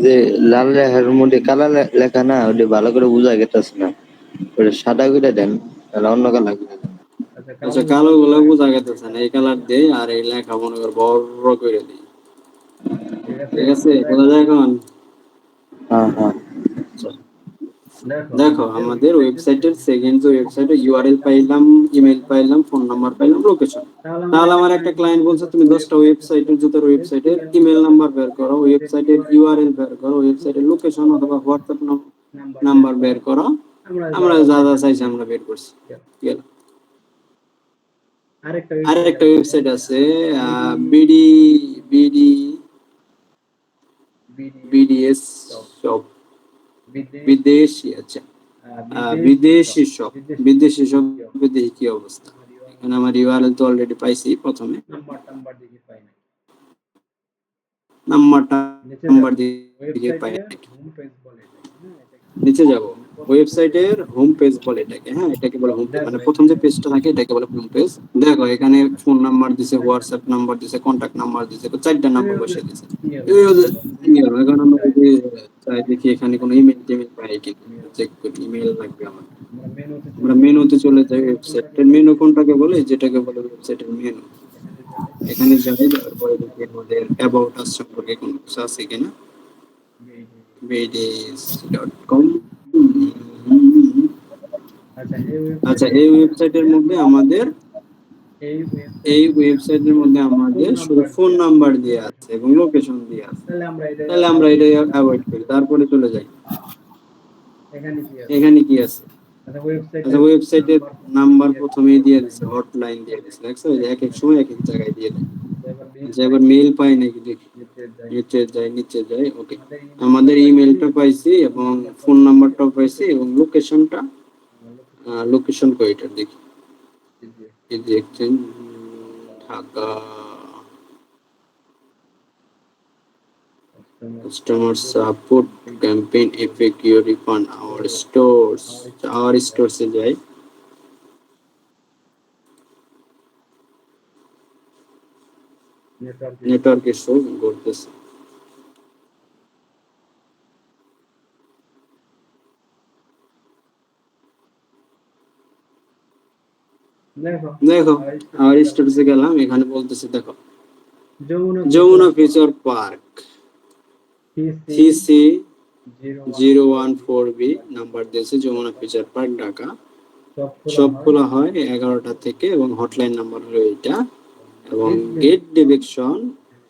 যে লাল লেখার মধ্যে কালা লেখা না, ওটা ভালো করে বোঝা গেছে না, ওটা সাদা করে দেন। তাহলে অন্য কালার আচ্ছা, কালো গুলো বোঝা গেতেছে না, এই কালার দেই আর এই লেখা মনে কর বড় করে দিই। ঠিক আছে, বোঝা যায় এখন? হ্যাঁ হ্যাঁ আচ্ছা, দেখো আমাদের ওয়েবসাইটের সেকেন্ড যে ওয়েবসাইটে ইউআরএল পাইলাম, ইমেল পাইলাম, ফোন নাম্বার পাইলাম, লোকেশন। তাহলে আমার একটা ক্লায়েন্ট বলছে তুমি 10টা ওয়েবসাইটের জুতার ওয়েবসাইটের ইমেল নাম্বার বের করো, ওয়েবসাইটের ইউআরএল বের করো, ওয়েবসাইটের লোকেশন অথবা হোয়াটসঅ্যাপ নাম্বার বের করো। আমরা যা যা চাইছি আমরা বের করছি। গেল। আরেকটা ওয়েবসাইট আছে বিডি বিডি বিডিএস শপ, বিদেশি। আচ্ছা, বিদেশি শপ, বিদেশি শপ দেখি কি অবস্থা। এখানে আমার ইউআরএল তো অলরেডি পাইছি, প্রথমে নাম্বার দিয়ে পাই। নিচে যাব, ওয়েবসাইটের হোম পেজ বলে এটাকে। হ্যাঁ, এটাকে বলে হোম পেজ, মানে প্রথম যে পেজটা থাকে এটাকে বলে হোম পেজ। দেখো এখানে ফোন নাম্বার দিছে, হোয়াটসঅ্যাপ নাম্বার দিছে, কন্টাক্ট নাম্বার দিছে, 4টা নাম্বার বসিয়ে দিছে। এখন আমরা যদি চাই দেখি এখানে কোনো ইমেল টিমেল পাই কিনা, চেক করি। ইমেল লাগবে আমার। আমরা মেনুতে চলে যাই, ওয়েবসাইটের মেনু কোনটাকে বলে, যেটাকে বলে ওয়েবসাইটের মেনু। এখানে যাই, তারপরে দেখি আমাদের অ্যাবাউট আস সম্পর্কে কোনো কিছু আছে কিনা। bds.com। আচ্ছা, এই ওয়েবসাইটের মধ্যে আমাদের শুধু ফোন নাম্বার দিয়ে আছে এবং লোকেশন দিয়ে আছে। তাহলে আমরা এটা অ্যাভয়েড করি, তারপরে চলে যাই। এখানে কি আছে? আচ্ছা, ওয়েবসাইটের নাম্বার প্রথমেই দিয়ে দিচ্ছে, হটলাইন দিয়ে দিচ্ছে। দেখছো, এক এক সময় এক এক জায়গায় দিয়ে দেয়। আচ্ছা, এবার মেইল পাই নাকি দেখি। নিচে যাই। ওকে, আমাদের ইমেলটা পাইছি এবং ফোন নাম্বারটাও পাইছি এবং লোকেশন কয়টা দেখি। এই যে exchange Dhaka, customer support campaign FAQ refund our stores এ যাই। নেটওয়ার্কে শো করতেছে। দেখো আমার স্টোরেজে গেলাম, এখানে বলতেছে দেখো Jamuna Future Park CC 014B number দিয়েছে, যমুনা ফিউচার পার্ক ঢাকা। সব খোলা হয় 11টা থেকে এবং হটলাইন নাম্বার হলো এইটা। এবং গেট ডিরেকশন,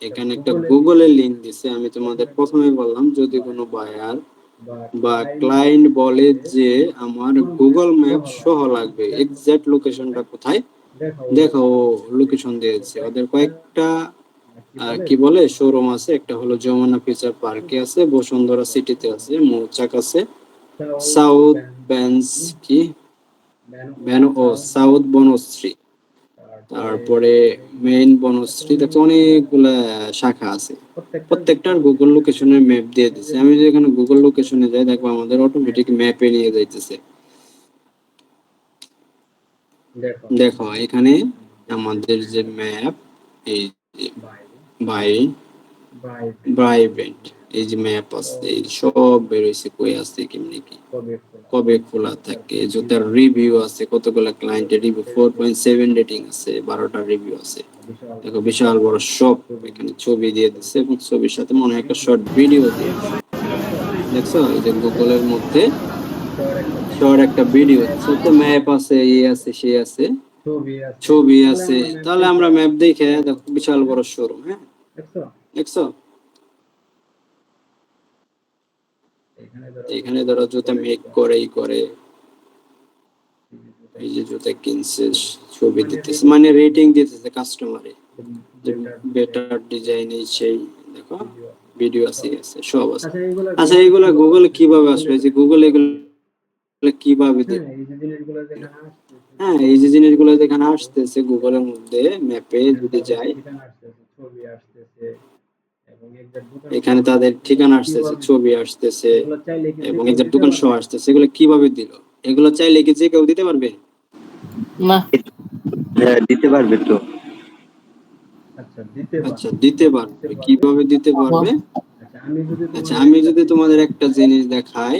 এখানে একটা গুগলের লিংক দিছে। আমি তোমাদের প্রথমে বললাম যদি কোনো বায়ার বা ক্লায়েন্ট বলে যে আমার গুগল ম্যাপ সহ লাগবে, এক্সাক্ট লোকেশনটা কোথায়, দেখো লোকেশন দিয়েছে। ওদের কয়েকটা কি বলে শোরুম আছে, একটা হলো যমুনা ফিউচার পার্কে আছে, বসুন্ধরা সিটিতে আছে, মৌচাক আছে, সাউথ বেঞ্চ কি সাউথ বনশ্রী, তারপরে মেইন বনশ্রী, দেখো অনেকগুলা শাখা আছে। প্রত্যেকটার গুগল লোকেশনের ম্যাপ দিয়ে দিছে। আমি যদি এখানে গুগল লোকেশনে যাই, দেখবো আমাদের অটোমেটিক ম্যাপে নিয়ে যাইতেছে। দেখো এখানে আমাদের যে ম্যাপ, এই যে ব্রাইভেন্ট, এই যে ম্যাপ আছে, এই সব বেরোইছে কই আছে, কেমনি কি, কবে খোলা থাকে, জুতার রিভিউ আছে, কতগুলো ক্লায়েন্টের রিভিউ, 4.7 রেটিং আছে, 12টা রিভিউ আছে। দেখো বিশাল বড় শপ, এখানে ছবি দিয়ে দিচ্ছে এবং ছবির সাথে মনে হয় একটা শর্ট ভিডিও দিয়ে দিচ্ছে। দেখছো, এই যে গুগলের মধ্যে শর্ট একটা ভিডিও আছে, তো ম্যাপ আছে, এই আছে, সে আছে, ছবি আছে। তাহলে আমরা ম্যাপ দেখে দেখো বিশাল বড় শোরুম। হ্যাঁ, দেখছো, এখানে ধরো জুতা মেক করেই করে, এই যে জুতা কিনছে, ছবি দিতেছে, মানে রেটিং দিতেছে কাস্টমারে, বেটার ডিজাইন, এই সেই। দেখো ভিডিও আছে, সব আছে। আচ্ছা, এইগুলা গুগল কিভাবে আসবে, যে গুগল এগুলো কিভাবে দেবে? হ্যাঁ, এই যে জিনিসগুলো যেখানে আসতেছে গুগলের মধ্যে ম্যাপে যদি যাই, এখানে তাদের ঠিকানা আসতেছে, ছবি আসতেছে এবং এক্সাক্ট দোকান সহ আসতেছে। এগুলো কিভাবে দিল? এগুলো চাইলে কি যে কেউ দিতে পারবে না? দিতে পারবে তো। আচ্ছা, দিতে পারবে। কিভাবে দিতে পারবে? আচ্ছা, আমি যদি তোমাদের একটা জিনিস দেখাই,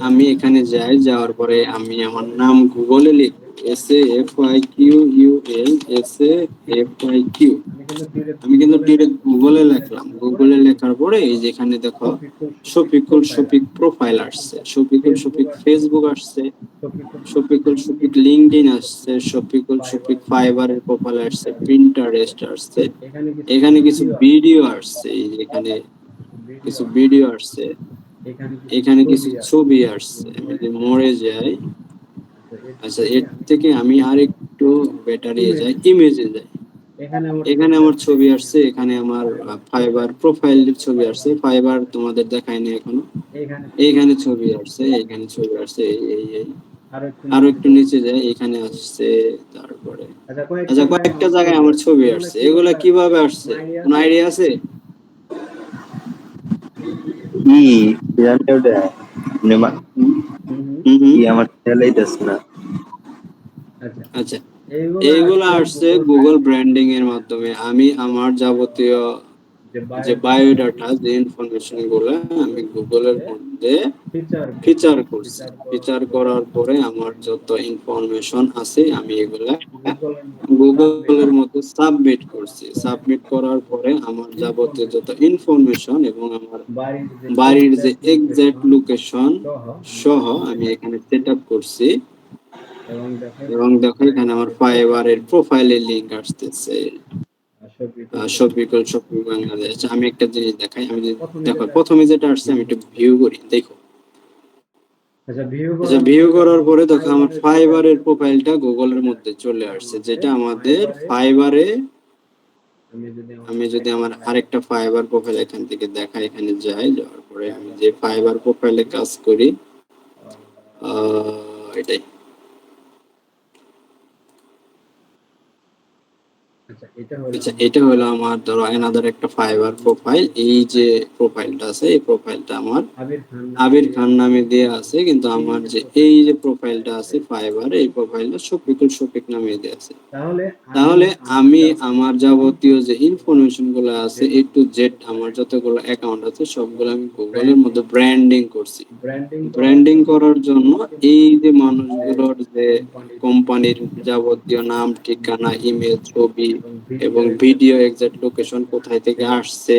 আমি এখানে যাই, যাওয়ার পরে আমি আমার নাম গুগলে লিখব, SAFIQUL, SAFIQ। আমি কিন্তু ডিরেক্ট গুগলে লিখলাম, গুগলে লেখার পরে এই যে এখানে দেখো শফিকুল শফিক প্রোফাইল আসছে, শফিকুল শফিক ফেসবুক আসছে, শফিকুল শফিক লিঙ্কডইন আসছে, শফিকুল শফিক ফাইবারের প্রোফাইল আসছে, পিন্টারেস্ট আসছে, এখানে কিছু ভিডিও আসছে, এই যে এখানে কিছু ভিডিও আসছে, এখানে কিছু ছবি আসছে। আমি যদি মোড়ে যাই, আচ্ছা এর থেকে আমি আর একটু বেটারে যাই, ইমেজে যাই, এখানে আমার ছবি আসছে, এখানে আমার ফাইবার প্রোফাইলের ছবি আসছে, ফাইবার তোমাদের দেখায়নি এখনো, এইখানে ছবি আসছে, এইখানে ছবি আসছে, এই আরো একটু নিচে যায়, এখানে আসছে, তারপরে আচ্ছা কয়েকটা জায়গায় আমার ছবি আসছে। এগুলা কিভাবে আসছে, কোন আইডিয়া আছে? কি জানি ওটা হুম হুম। কি আমার খেলাইতেছে না। আচ্ছা এইগুলা আসছে গুগল ব্র্যান্ডিং এর মাধ্যমে। আমি আমার যাবতীয় যে বায়োডাটা, যে ইনফরমেশন গুলো আমি গুগলের মধ্যে ফিচার করছি, ফিচার করার পরে আমার যত ইনফরমেশন আছে আমি এগুলা গুগলের মধ্যে সাবমিট করছি, সাবমিট করার পরে আমার যাবতীয় যত ইনফরমেশন এবং আমার বাড়ির যে এক্সাক্ট লোকেশন সহ আমি এখানে সেট আপ করছি। এবং দেখো এখানে আমার ফাইবারের প্রোফাইলের লিংক আসতেছে, শফিকুল শফিক বাংলাদেশ। আমি একটা জিনিস দেখাই, আমি দেখো প্রথমে যেটা আসছে আমি একটু ভিউ করি, দেখো। আচ্ছা ভিউ করার পরে দেখো আমার ফাইবারের প্রোফাইলটা গুগলের মধ্যে চলে আসছে, যেটা আমাদের ফাইবারে। আমি যদি আমার আরেকটা ফাইবার প্রোফাইল এখান থেকে দেখাই, এখানে যাই, যাওয়ার পরে আমি যে ফাইবার প্রোফাইলে কাজ করি, এটাই। আচ্ছা এটা হলো আমার ধরো এনাদার একটা ফাইবার প্রোফাইল। এই যে প্রোফাইলটা আছে, এই প্রোফাইলটা আমার আবির খান নামে দেয়া আছে, কিন্তু আমার যে এই যে প্রোফাইলটা আছে ফাইবার, এই প্রোফাইলটা শফিকুল শফিক নামে দেয়া আছে। তাহলে আমি আমার যাবতীয় যে ইনফরমেশন গুলো আছে এ টু জেড, আমার যতগুলো অ্যাকাউন্ট আছে সবগুলো আমি গুগলের মধ্যে ব্র্যান্ডিং করছি। ব্র্যান্ডিং করার জন্য এই যে মানুষগুলোর যে কোম্পানির যাবতীয় নাম, ঠিকানা, ইমেল, ছবি এবং ভিডিও, এক্সাক্ট লোকেশন কোথায় থেকে আসছে,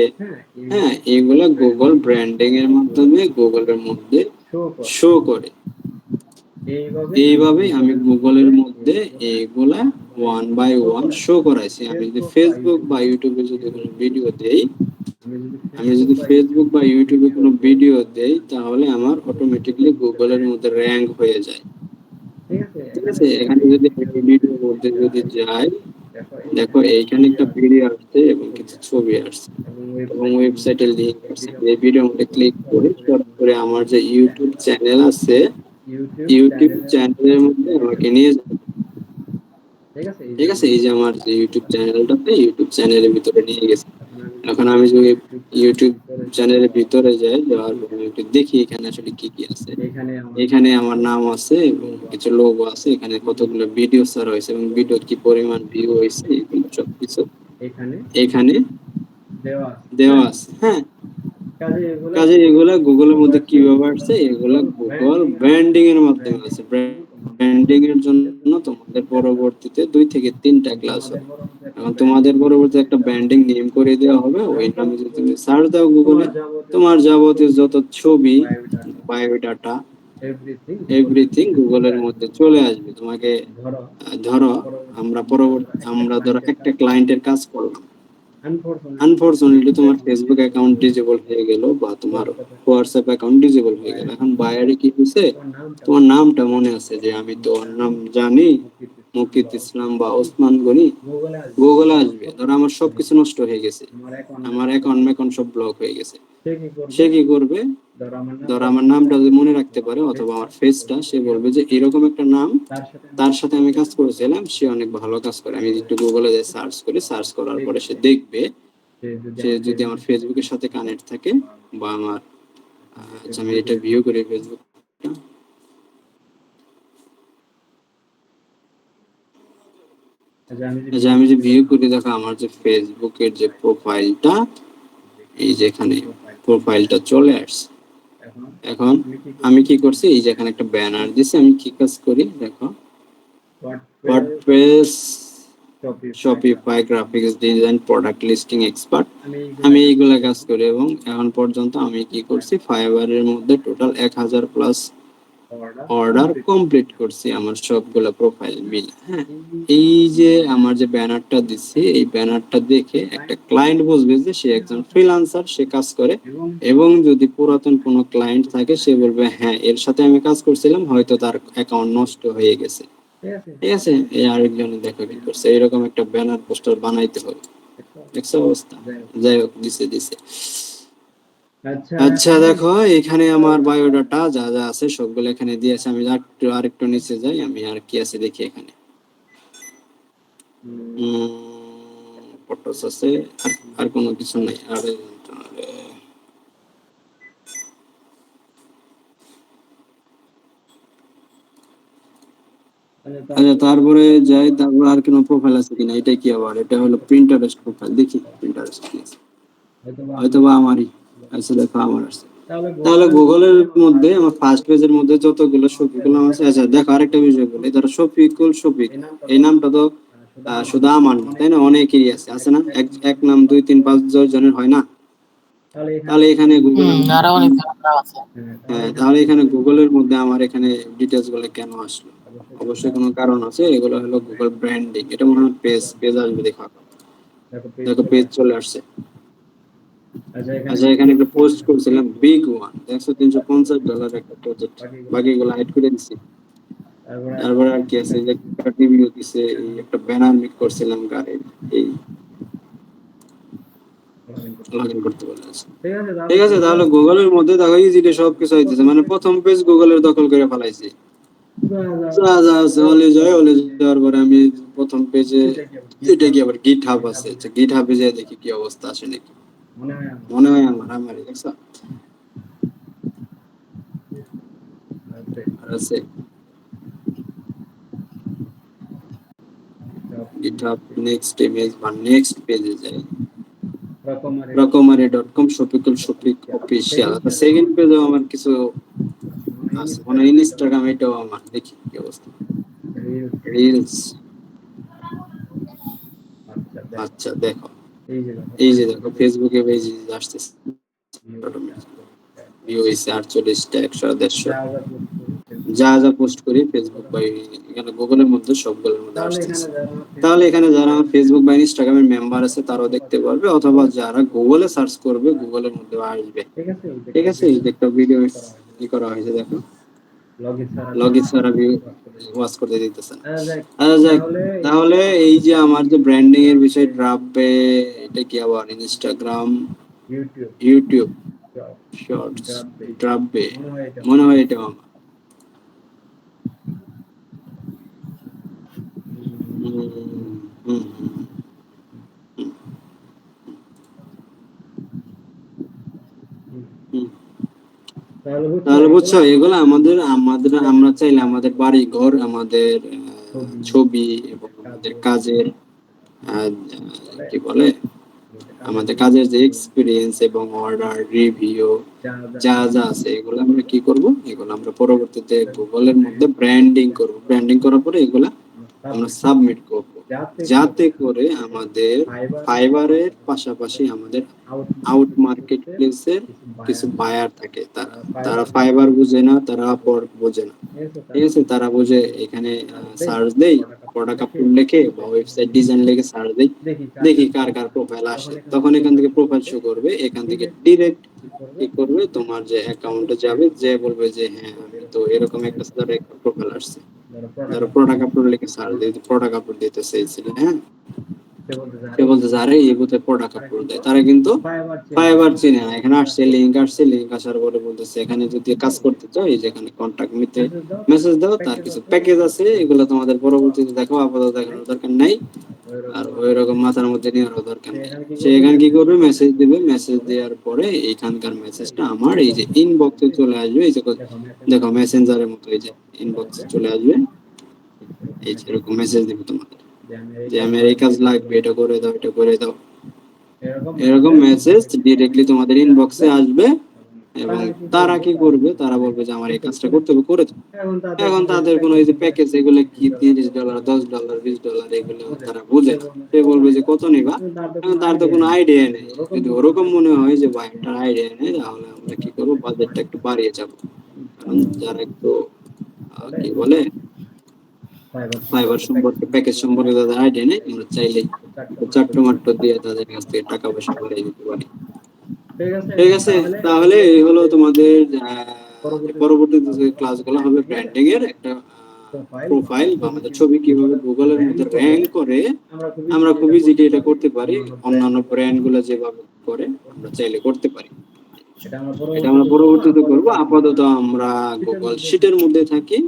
হ্যাঁ এগুলা গুগল ব্র্যান্ডিং এর মাধ্যমে গুগলের মধ্যে শো করে। এইভাবে আমি গুগলের মধ্যে এইগুলা ওয়ান বাই ওয়ান শো করাইছি। আমি যদি ফেসবুক বা ইউটিউবে যদি কোনো ভিডিও দেই, আমি যদি ফেসবুক বা ইউটিউবে কোনো ভিডিও দেই, তাহলে আমার অটোমেটিকলি গুগলের মধ্যে র্যাঙ্ক হয়ে যায়। ঠিক আছে, এখানে যদি ভিডিওর মধ্যে যদি যাই, দেখো এইখানে একটা ভিডিও আসছে এবং কিছু ছবি আসছে এবং ওয়েবসাইটের লিংক আসছে। এই ভিডিওর মধ্যে ক্লিক করে সরাসরি আমার যে ইউটিউব চ্যানেল আছে, ইউটিউব চ্যানেলের মধ্যে আমাকে নিয়ে যাবে। ঠিক আছে, এই যে আমার যে ইউটিউব চ্যানেলটাতে, ইউটিউব চ্যানেলের ভিতরে নিয়ে গেছে। এখন আমি যদি ইউটিউব চ্যানেলের ভিতরে যাই, যাওয়ার পরে আমি একটু দেখি এখানে আসলে কি কি আছে। এখানে আমার নাম আছে এবং কিছু লোগো আছে, এখানে কতগুলো ভিডিও ছাড়া হয়েছে এবং ভিডিওর কি পরিমাণ ভিউ হয়েছে, এগুলো সবকিছু এখানে দেওয়া আছে। হ্যাঁ, কাজে এগুলা গুগলের মধ্যে কিভাবে আসছে, এগুলা গুগল ব্র্যান্ডিং এর মাধ্যমে আছে। ব্র্যান্ডিং এর জন্য তোমাদের পরবর্তীতে 2 থেকে 3টা ক্লাস হবে। এখন তোমাদের পরবর্তীতে একটা ব্র্যান্ডিং নেম করে দেওয়া হবে, ওই নামে যদি তুমি সার্চ দাও গুগলে, তোমার যাবতীয় যত ছবি, বায়োডাটা, এভরিথিং গুগলের মধ্যে চলে আসবে। তোমাকে ধরো আমরা ধরো একটা ক্লায়েন্টের কাজ করলাম, আনফরচুনেটলি তোমার ফেসবুক অ্যাকাউন্ট ডিজেবল হয়ে গেল বা তোমার হোয়াটসঅ্যাপ অ্যাকাউন্ট ডিজেবল হয়ে গেল। এখন বায়ারে কি হয়েছে, তোমার নামটা মনে আছে যে আমি তো ওর নাম জানি, মুকিত ইসলাম বা ওসমান গনি, গুগলে আসবে, ধরো আমার সবকিছু নষ্ট হয়ে গেছে, আমার অ্যাকাউন্ট সব ব্লক হয়ে গেছে। সে কি করবে, ধরো আমার নামটা যদি মনে রাখতে পারে অথবা আমার ফেসটা, সে বলবে যে এরকম একটা নাম, তার সাথে আমি কাজ করেছিলাম, সে অনেক ভালো কাজ করে। আমি একটু গুগলে যাই, সার্চ করি, সার্চ করার পরে সে দেখবে, সে যদি আমার ফেসবুকের সাথে কানেক্ট থাকে বা আমার আচ্ছা আমি এটা ভিউ করি ফেসবুক। আচ্ছা আমি যে ভিউ করি, দেখো আমার যে ফেসবুকের যে প্রোফাইলটা, এই যে এখানে প্রোফাইলটা চলে আসছে। এখন আমি কি করছি, এই যে এখানে একটা ব্যানার দিছি, আমি কি কাজ করি দেখো, WordPress, Shopify, graphics design, product listing expert, আমি এইগুলা কাজ করি। এবং এখন পর্যন্ত আমি কি করছি, ফাইবারের মধ্যে টোটাল 1000 প্লাস অর্ডার কমপ্লিট করছি আমার সবগুলা প্রোফাইল মিলে। হ্যাঁ, এই যে আমার যে ব্যানারটা দিচ্ছি, এই ব্যানারটা দেখে একটা ক্লায়েন্ট বুঝবে যে সে একজন ফ্রিল্যান্সার, সে কাজ করে। এবং যদি পুরাতন কোনো ক্লায়েন্ট থাকে, সে বলবে হ্যাঁ এর সাথে আমি কাজ করছিলাম, হয়তো তার অ্যাকাউন্ট নষ্ট হয়ে গেছে। ঠিক আছে, এই আরেকজনে দেখো কি করছে, এরকম একটা ব্যানার পোস্টার বানাইতে হবে। দেখছো অবস্থা? যাই হোক, দিছে দিছে। আচ্ছা দেখো, এখানে আমার বায়োডাটা যা যা আছে সবগুলো এখানে দিয়েছে। আমি আরেকটু নিচে যাই, আমি আর কি আছে দেখি এখানে। ফটোস আছে, আর কোনো কিছু নাই। আরে আচ্ছা, তারপরে যাই, তারপর আর কোনো প্রোফাইল আছে কিনা, এটা কি আবার, এটা হলো প্রিন্টারেস্ট প্রোফাইল, দেখি প্রিন্টারেস্ট কি আছে, হয়তো বা আমারই। আচ্ছা দেখো, আমার আছে। তাহলে গুগলের মধ্যে আমার ফার্স্ট পেজের মধ্যে যতগুলো শফিকুল আছে, আচ্ছা দেখো আরেকটা বিষয় বলি, ধরো শফিকুল, শফিক এই নামটা তো শুধু আমার না, তাই না? অনেকেরই আছে, আছে না? এক নাম 2 3 5 10 জনের হয় না? তাহলে এখানে গুগলের আরো অনেক নাম আছে। হ্যাঁ, তাহলে এখানে গুগলের মধ্যে আমার এখানে ডিটেলস গুলো কেন আসলো? অবশ্যই কোনো কারণ আছে। এগুলো হলো গুগল ব্র্যান্ডিং। এটা মনে হয় পেজ আসবে, দেখো দেখো পেজ চলে আসছে। আচ্ছা, এখানে একটা পোস্ট করছিলাম, বিগ ওয়ান, $150 একটা প্রজেক্ট, বাকিগুলো হাইড করে দিছি। তারপরে আর কি আছে, যে একটা রিভিউ দিছে, এই একটা ব্যানার মেক করছিলাম গাড়ির, এই লগইন করতে বলেছে। ঠিক আছে, তাহলে গুগলের মধ্যে দেখো ইজিলি সবকিছু হইতেছে, মানে প্রথম পেজ গুগলের দখল করে ফেলাইছি। যা যা আছে হলে যায়, হলে যাওয়ার পরে আমি প্রথম পেজে, এটা কি আবার গিট হাব আছে, গিট হাবে যাই দেখি কি অবস্থা আসে নাকি। মনে হয় আমারই, দেখছো? আর আছে GitHub, নেক্সট ইমেজ বা নেক্সট পেজে যাই, রকমারি.com, শফিকুল শফিক অফিসিয়াল। সেকেন্ড পেজেও আমার কিছু আছে, মানে ইনস্টাগ্রাম, এটাও আমার, দেখি কি অবস্থা। রিলস, আচ্ছা দেখো, এই যে দেখো ফেসবুকে পেজ আসতেছে, ভিউ হইছে 48টা, 100, 150, যা যা পোস্ট করি ফেসবুক বা এখানে গুগলের মধ্যে সবগুলোর মধ্যে আসতেছে। তাহলে এখানে যারা আমার ফেসবুক বা ইনস্টাগ্রামের মেম্বার আছে তারাও দেখতে পারবে, অথবা যারা গুগলে সার্চ করবে গুগলের মধ্যে আসবে। ঠিক আছে, এই যে একটা ভিডিও কি করা হয়েছে দেখো, লগইন ছাড়া ভিউ ওয়াচ করতে দিতেছে না। আচ্ছা যাক, তাহলে এই যে আমার যে ব্র্যান্ডিং এর বিষয় ড্রাফে, এটা কি আবার ইনস্টাগ্রাম, ইউটিউব শর্টস, ড্রাফে, মনে হয় এটা আমার। হুম, হুম। তাহলে বুঝছো, এগুলো আমাদের আমাদের আমরা চাইলে আমাদের বাড়ি ঘর, আমাদের ছবি এবং আমাদের কাজের কি বলে, আমাদের কাজের যে এক্সপিরিয়েন্স এবং অর্ডার রিভিউ যা যা আছে, এগুলো আমরা কি করব, এগুলো আমরা পরবর্তীতে গুগলের মধ্যে ব্র্যান্ডিং করব। ব্র্যান্ডিং করার পরে এগুলা আমরা সাবমিট করব, যাতে করে আমাদের ফাইবারের পাশাপাশি আমাদের আউট মার্কেট প্লেসের কিছু বায়ার থাকে, তারা তারা ফাইবার বুঝে না, তারা আপওয়ার্ক বোঝে না। ঠিক আছে, তারা বুঝে এখানে সার্চ দেই, প্রোডাক্ট আপলোড লিখে বা ওয়েবসাইট ডিজাইন লিখে সার্চ দেই, দেখি কার কার প্রোফাইল আসে, তখন এখান থেকে প্রোফাইল শো করবে, এখান থেকে ডিরেক্ট কি করবে, তোমার যে অ্যাকাউন্টে যাবে, যে বলবে যে হ্যাঁ আমি তো এরকম একটা প্রোফাইল আসছে, ধরো প্রোডাক্ট আপলোড লিখে সার্চ দিই, প্রোডাক্ট আপলোড দিতে চাইছিলেন, হ্যাঁ, সে বলতেছে আরে এই বুথে প্রোডাক্ট আপলোড দেয়, তারা কিন্তু ফাইবার চিনে না। এখানে আসছে, লিঙ্ক আসছে, লিঙ্ক আসার পরে বলতেছে এখানে যদি কাজ করতে চাও, এই যেখানে কন্টাক্ট মিতে মেসেজ দাও, তার কিছু প্যাকেজ আছে, এগুলো তোমাদের পরবর্তীতে দেখো, আপাতত দেখানোর দরকার নাই, আর ওই রকম মাথার মধ্যে নেওয়ার দরকার নেই। সে এখানে কি করবে, মেসেজ দিবে, মেসেজ দেওয়ার পরে এইখানকার মেসেজটা আমার এই যে ইনবক্সে চলে আসবে, এই যে দেখো মেসেঞ্জারের মতো এই যে ইনবক্সে চলে আসবে, এই যে এরকম মেসেজ দিবে তোমাদের যে আমার এই কাজ লাগবে, এটা করে দাও, এটা করে দাও, এরকম মেসেজ ডিরেক্টলি তোমাদের ইনবক্সে আসবে। এবং তারা কি করবে, তারা বলবে যে আমার এই কাজটা করতে হবে, করে দাও। এখন তাদের কোনো এই যে প্যাকেজ এগুলো কি $30, $10, $20 এগুলো তারা বুঝে না। সে বলবে যে কত নিবা, এখন তার তো কোনো আইডিয়া নেই। যদি ওরকম মনে হয় যে ভাই একটা আইডিয়া নেই, তাহলে আমরা কি করবো, বাজেটটা একটু বাড়িয়ে যাবো। কারণ যারা একটু কি বলে ফাইবার সম্পর্কে, প্যাকেজ সম্পর্কে তাদের আইডিয়া নেই, আমরা চাইলেই চারটো মাট্টো দিয়ে তাদের কাছ থেকে টাকা পয়সা বাড়িয়ে দিতে পারি। ঠিক আছে, তাহলে এই হলো তোমাদের পরবর্তীতে যে ক্লাসগুলো হবে ব্র্যান্ডিং এর একটা প্রোফাইল বা আমাদের ছবি কিভাবে গুগলের মধ্যে র্যাঙ্ক করে আমরা খুব ইজিলি এটা করতে পারি। অন্যান্য ব্র্যান্ড গুলো যেভাবে করে আমরা চাইলে করতে পারি। এটা আমরা পরবর্তীতে করব। আপাতত আমরা গুগল শিটের মধ্যে থাকি।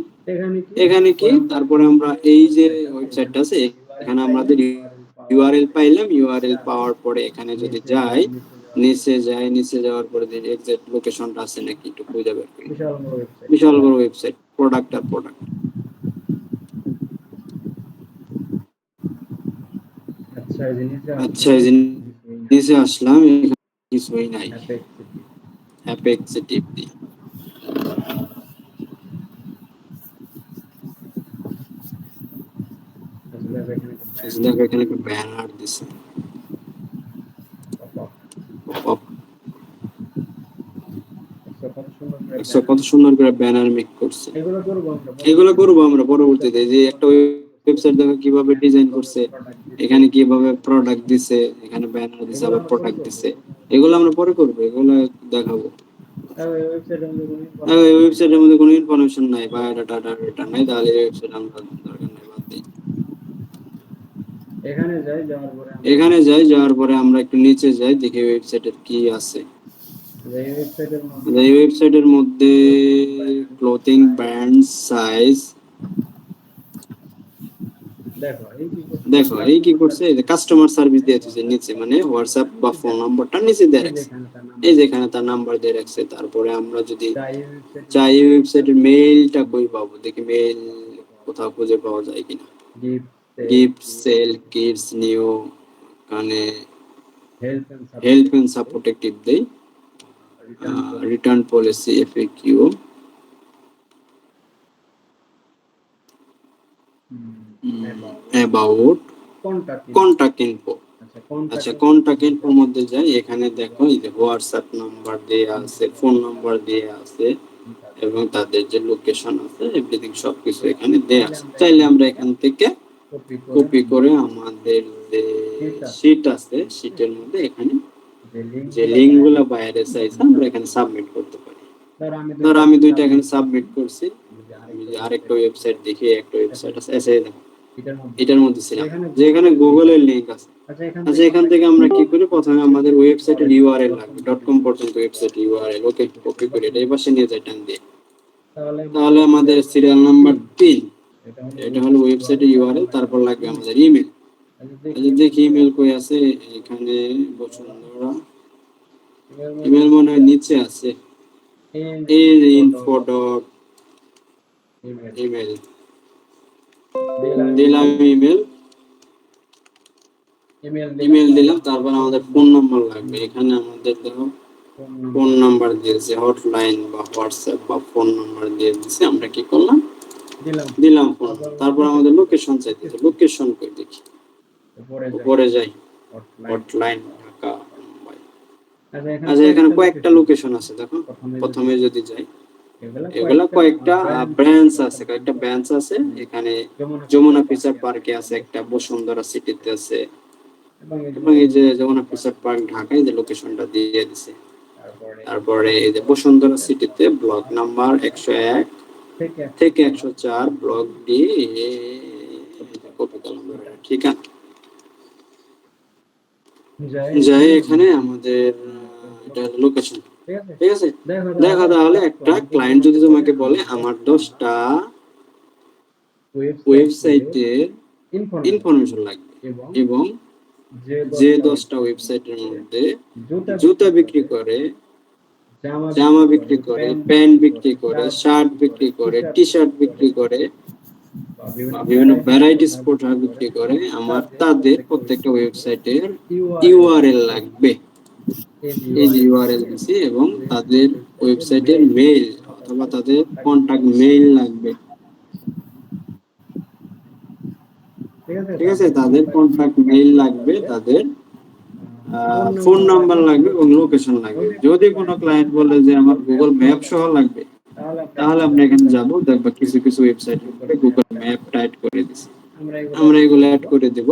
এখানে কি তারপরে আমরা এই যে ওয়েবসাইটটা আছে, এখানে আমাদের ইউআরএল পাইলাম। ইউআরএল পাওয়ার পরে এখানে যদি যাই, নিচে যাওয়ার পরে দেখি এক্সাক্ট লোকেশনটা আছে নাকি একটু খুঁজে বের করি। বিশাল বড় ওয়েবসাইট, প্রোডাক্ট আর প্রোডাক্ট। আচ্ছা, এই যে নিচে আসলাম, এখানে কিছুই নাই। অ্যাপেক্স টিপ দিই। দেখো এখানে একটা ব্যানার দিছে, কত সুন্দর করে ব্যানার মেক করছে। এগুলো করবো আমরা পরবর্তীতে। যে একটা ওয়েবসাইট দেখো কিভাবে ডিজাইন করছে, এখানে কিভাবে প্রোডাক্ট দিছে, এখানে ব্যানার দিছে, আবার প্রোডাক্ট দিছে, এগুলো আমরা পরে করবো, এগুলো দেখাবো। ওয়েবসাইটের মধ্যে কোনো ইনফরমেশন নাই, বায়োডাটা ডাটা নাই, তাহলে ওয়েবসাইট আমরা দরকার নাই, বাদ দিই। এখানে যাওয়ার পরে আমরা একটু নিচে যাই, দেখি ওয়েবসাইটের কি আছে। এই ওয়েবসাইটের মধ্যে ক্লোথিং ব্র্যান্ড সাইজ, দেখো এই কি করছে, এই যে কাস্টমার সার্ভিস দিয়ে দিয়েছে নিচে, মানে হোয়াটসঅ্যাপ বা ফোন নাম্বারটা নিচে দিয়ে রাখছে। এই যে এখানে তার নাম্বার দিয়ে রাখছে। তারপরে আমরা যদি চাই ওয়েবসাইটের মেইলটা কই পাবো, দেখি মেইল কোথাও খুঁজে পাওয়া যায় কিনা। গিফট সেল কিডস নিউ, কানে হেল্প এন্ড সাপোর্ট টিপ দেই। Return policy, FAQ, about, contact info. আচ্ছা, কন্টাক্ট ইনফোর মধ্যে যাই। এখানে দেখো এই যে হোয়াটসঅ্যাপ নাম্বার দেয়া আছে, ফোন নাম্বার দেয়া আছে, এবং তাদের যে লোকেশন আছে, এভরিথিং সবকিছু এখানে দেয়া আছে। চাইলে আমরা এখান থেকে কপি করে আমাদের যে শীট আছে, শীটের মধ্যে এখানে যে লিঙ্কগুলো বাইরে চাইছে আমরা এখানে সাবমিট করতে পারি। ধর আমি দুইটা এখানে সাবমিট করছি। আমি যে আরেকটা ওয়েবসাইট দেখি, একটা ওয়েবসাইট আছে এটার মধ্যে ছিলাম, যে এখানে গুগলের লিংক আছে। আচ্ছা, এখান থেকে আমরা কি করি, প্রথমে আমাদের ওয়েবসাইটের ইউআরএল লাগবে, .com পর্যন্ত ওয়েবসাইট ইউআরএল। ওকে, কপি করে এটা এই পাশে নিয়ে যাই টান দিয়ে। তাহলে আমাদের সিরিয়াল নাম্বার 3, এটা হলো ওয়েবসাইটের ইউআরএল। তারপর লাগবে আমাদের ইমেল। আচ্ছা, দেখি ইমেল কই আছে। এখানে বসুন্ধরা ইমেল মনে হয় নিচে আছে। এই info dot email দিলাম, ইমেল দিলাম। তারপর আমাদের ফোন নাম্বার লাগবে। এখানে আমাদের দেখো ফোন নাম্বার দিয়েছে, হটলাইন বা হোয়াটসঅ্যাপ বা ফোন নাম্বার দিয়ে দিয়েছে। আমরা কি করলাম, দিলাম ফোন। তারপর আমাদের লোকেশন চাইতেছে, লোকেশন কই দেখি, উপরে যাই, হটলাইন ঢাকা, মুম্বাই। আচ্ছা, এখানে কয়েকটা লোকেশন আছে দেখো। প্রথমে যদি যাই, এগুলা কয়েকটা ব্রাঞ্চ আছে, এখানে যমুনা ফিচার পার্কে আছে একটা, বসুন্ধরা সিটিতে আছে, এবং এই যে যমুনা ফিচার পার্ক ঢাকায় যে লোকেশনটা দিয়ে দিছে। তারপরে এই যে বসুন্ধরা সিটিতে ব্লক নাম্বার 101 থেকে 104, ব্লক ডি, কপি করলাম, ঠিক আছে। যাই এখানে আমাদের এটা লোকেশন, ঠিক আছে। দেখো তাহলে একটা ক্লায়েন্ট যদি তোমাকে বলে আমার 10টা ওয়েবসাইটের ইনফরমেশন লাগবে, এবং যে 10টা ওয়েবসাইটের মধ্যে জুতা বিক্রি করে, জামা বিক্রি করে, প্যান্ট বিক্রি করে, শার্ট বিক্রি করে, টি শার্ট বিক্রি করে, বিভিন্ন ভ্যারাইটিস পোশাক বিক্রি করে, আমার তাদের প্রত্যেকটা ওয়েবসাইটের ইউআরএল লাগবে। এই যে ইউআরএল দিছি এবং তাদের ওয়েবসাইটের মেইল অথবা তাদের কন্টাক্ট মেইল লাগবে। ঠিক আছে, তাদের কন্টাক্ট মেইল লাগবে, তাদের ফোন নাম্বার লাগবে এবং লোকেশন লাগবে। যদি কোনো ক্লায়েন্ট বলে যে আমার গুগল ম্যাপ সহ লাগবে, তাহলে আমরা এখানে যাব, দেখবা কিছু কিছু ওয়েবসাইটের উপরে গুগল ম্যাপ টাইপ করে দিছি, আমরা এগুলো অ্যাড করে দেব।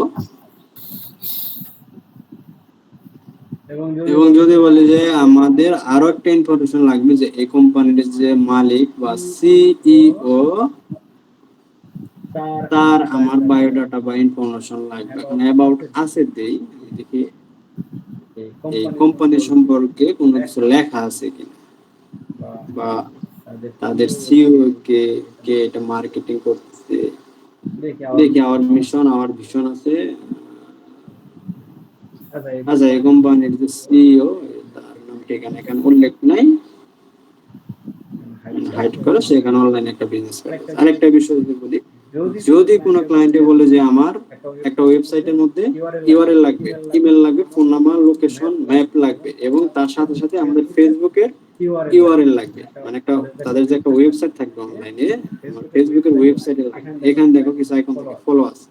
এবং যদি বলি যে আমাদের আরো একটা ইনফরমেশন লাগবে যে এই কোম্পানির যে মালিক বা সিইও, তার আমার বায়োডাটা বা ইনফরমেশন লাগবে। এখন অ্যাবাউট আছে দেই, দেখি এই কোম্পানি সম্পর্কে কোনো কিছু লেখা আছে কিনা, বা তাদের সিইও কে কে এটা মার্কেটিং করতেছে। দেখি আমার মিশন আমার ভিশন আছে। আচ্ছা, এই কোম্পানির যে সিইও, তার নাম ঠিকানা এখানে উল্লেখ নাই, হাইড করে সেখানে অনলাইনে একটা বিজনেস করে। আরেকটা বিষয় যদি বলি, যদি কোনো ক্লায়েন্টে বলে যে আমার একটা ওয়েবসাইটের মধ্যে ইউআরএল লাগবে, ইমেল লাগবে, ফোন নাম্বার, লোকেশন, ম্যাপ লাগবে এবং তার সাথে সাথে আমাদের ফেসবুকের ইউআরএল লাগবে, মানে একটা তাদের যে একটা ওয়েবসাইট থাকবে অনলাইনে, আমার ফেসবুকের ওয়েবসাইটে লাগবে। এখানে দেখো কিছু আইকন থাকে, ফলো আছে,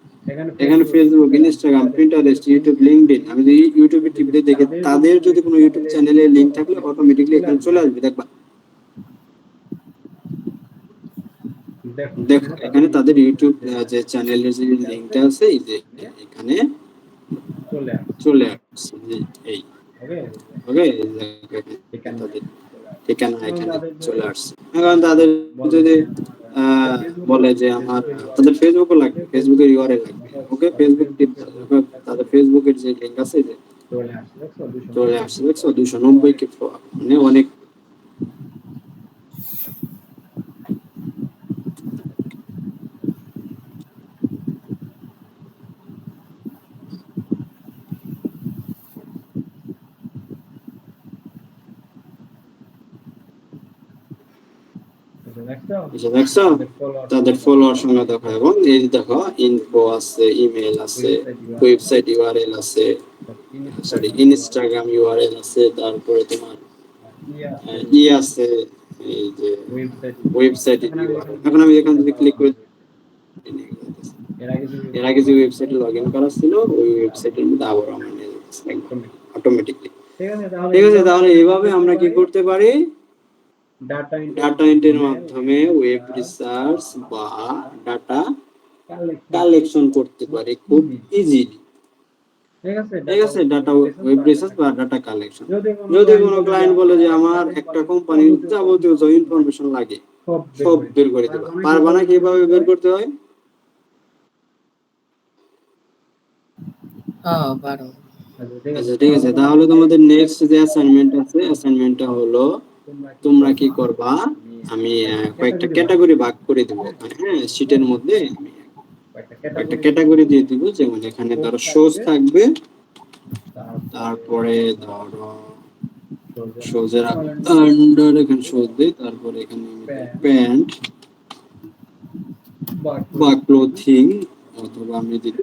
এখানে Facebook, Instagram, Pinterest, YouTube, LinkedIn. আমি যদি ইউটিউবে টিপে দেখি তাদের যদি কোনো ইউটিউব চ্যানেলে লিংক থাকলে অটোমেটিক্যালি এখানে চলে আসবে, দেখবা। দেখো এখানে তাদের ইউটিউব যে চ্যানেলের যে লিংকটা আছে, এই যে এখানে চলে আসছে, এই ওকে, তাদের ঠিকানা এখানে চলে আসছে। এখন তাদের যদি বলে যে আমার তাদের ফেসবুকও লাগবে, ফেসবুকের ইউআরএল লাগবে, ওকে, ফেসবুক তাদের ফেসবুকের যে লিংক আছে যে চলে আসছে, দেখছো 290 কে, মানে অনেক। দেখছো তাদের ফলোয়ার সংখ্যা দেখো, এবং এই যে দেখো ইনফো আছে, ইমেল আছে, ওয়েবসাইট ইউআরএল আছে, সরি ইনস্টাগ্রাম ইউআরএল আছে, তারপরে তোমার আছে, এই যে ওয়েবসাইট ইউআরএল। এখন আমি এখান থেকে ক্লিক করে, এর আগে যে ওয়েবসাইটে লগইন করা ছিল ওই ওয়েবসাইটের মধ্যে আবার আমার নিয়ে যাচ্ছে অটোমেটিকলি। ঠিক আছে, তাহলে এইভাবে আমরা কি করতে পারি, ডাটা এন্ট্রির মাধ্যমে ওয়েব রিসার্চ বা ডাটা কালেকশন করতে পারি খুব ইজিলি। ঠিক আছে, ডাটা ওয়েব রিসার্চ বা ডাটা কালেকশন। যদি কোনো ক্লায়েন্ট বলে যে আমার একটা কোম্পানির যাবতীয় যে ইনফরমেশন লাগে সব বের করে দিবা, পারবা না? কিভাবে বের করতে হয়? হ্যাঁ পারো। আচ্ছা ঠিক আছে, তাহলে তোমাদের নেক্সট যে অ্যাসাইনমেন্ট আছে, অ্যাসাইনমেন্টটা হলো তোমরা কি করবা, আমি কয়েকটা ক্যাটাগরি ভাগ করে দেব ওখানে, হ্যাঁ, শীটের মধ্যে আমি একটা ক্যাটাগরি দিয়ে দিব। যেমন এখানে ধরো শোজ থাকবে, তারপরে ধরো শোজের আন্ডার এখানে শোজ দেই, তারপরে এখানে প্যান্ট বা ক্লোথিং, অথবা আমি দিতে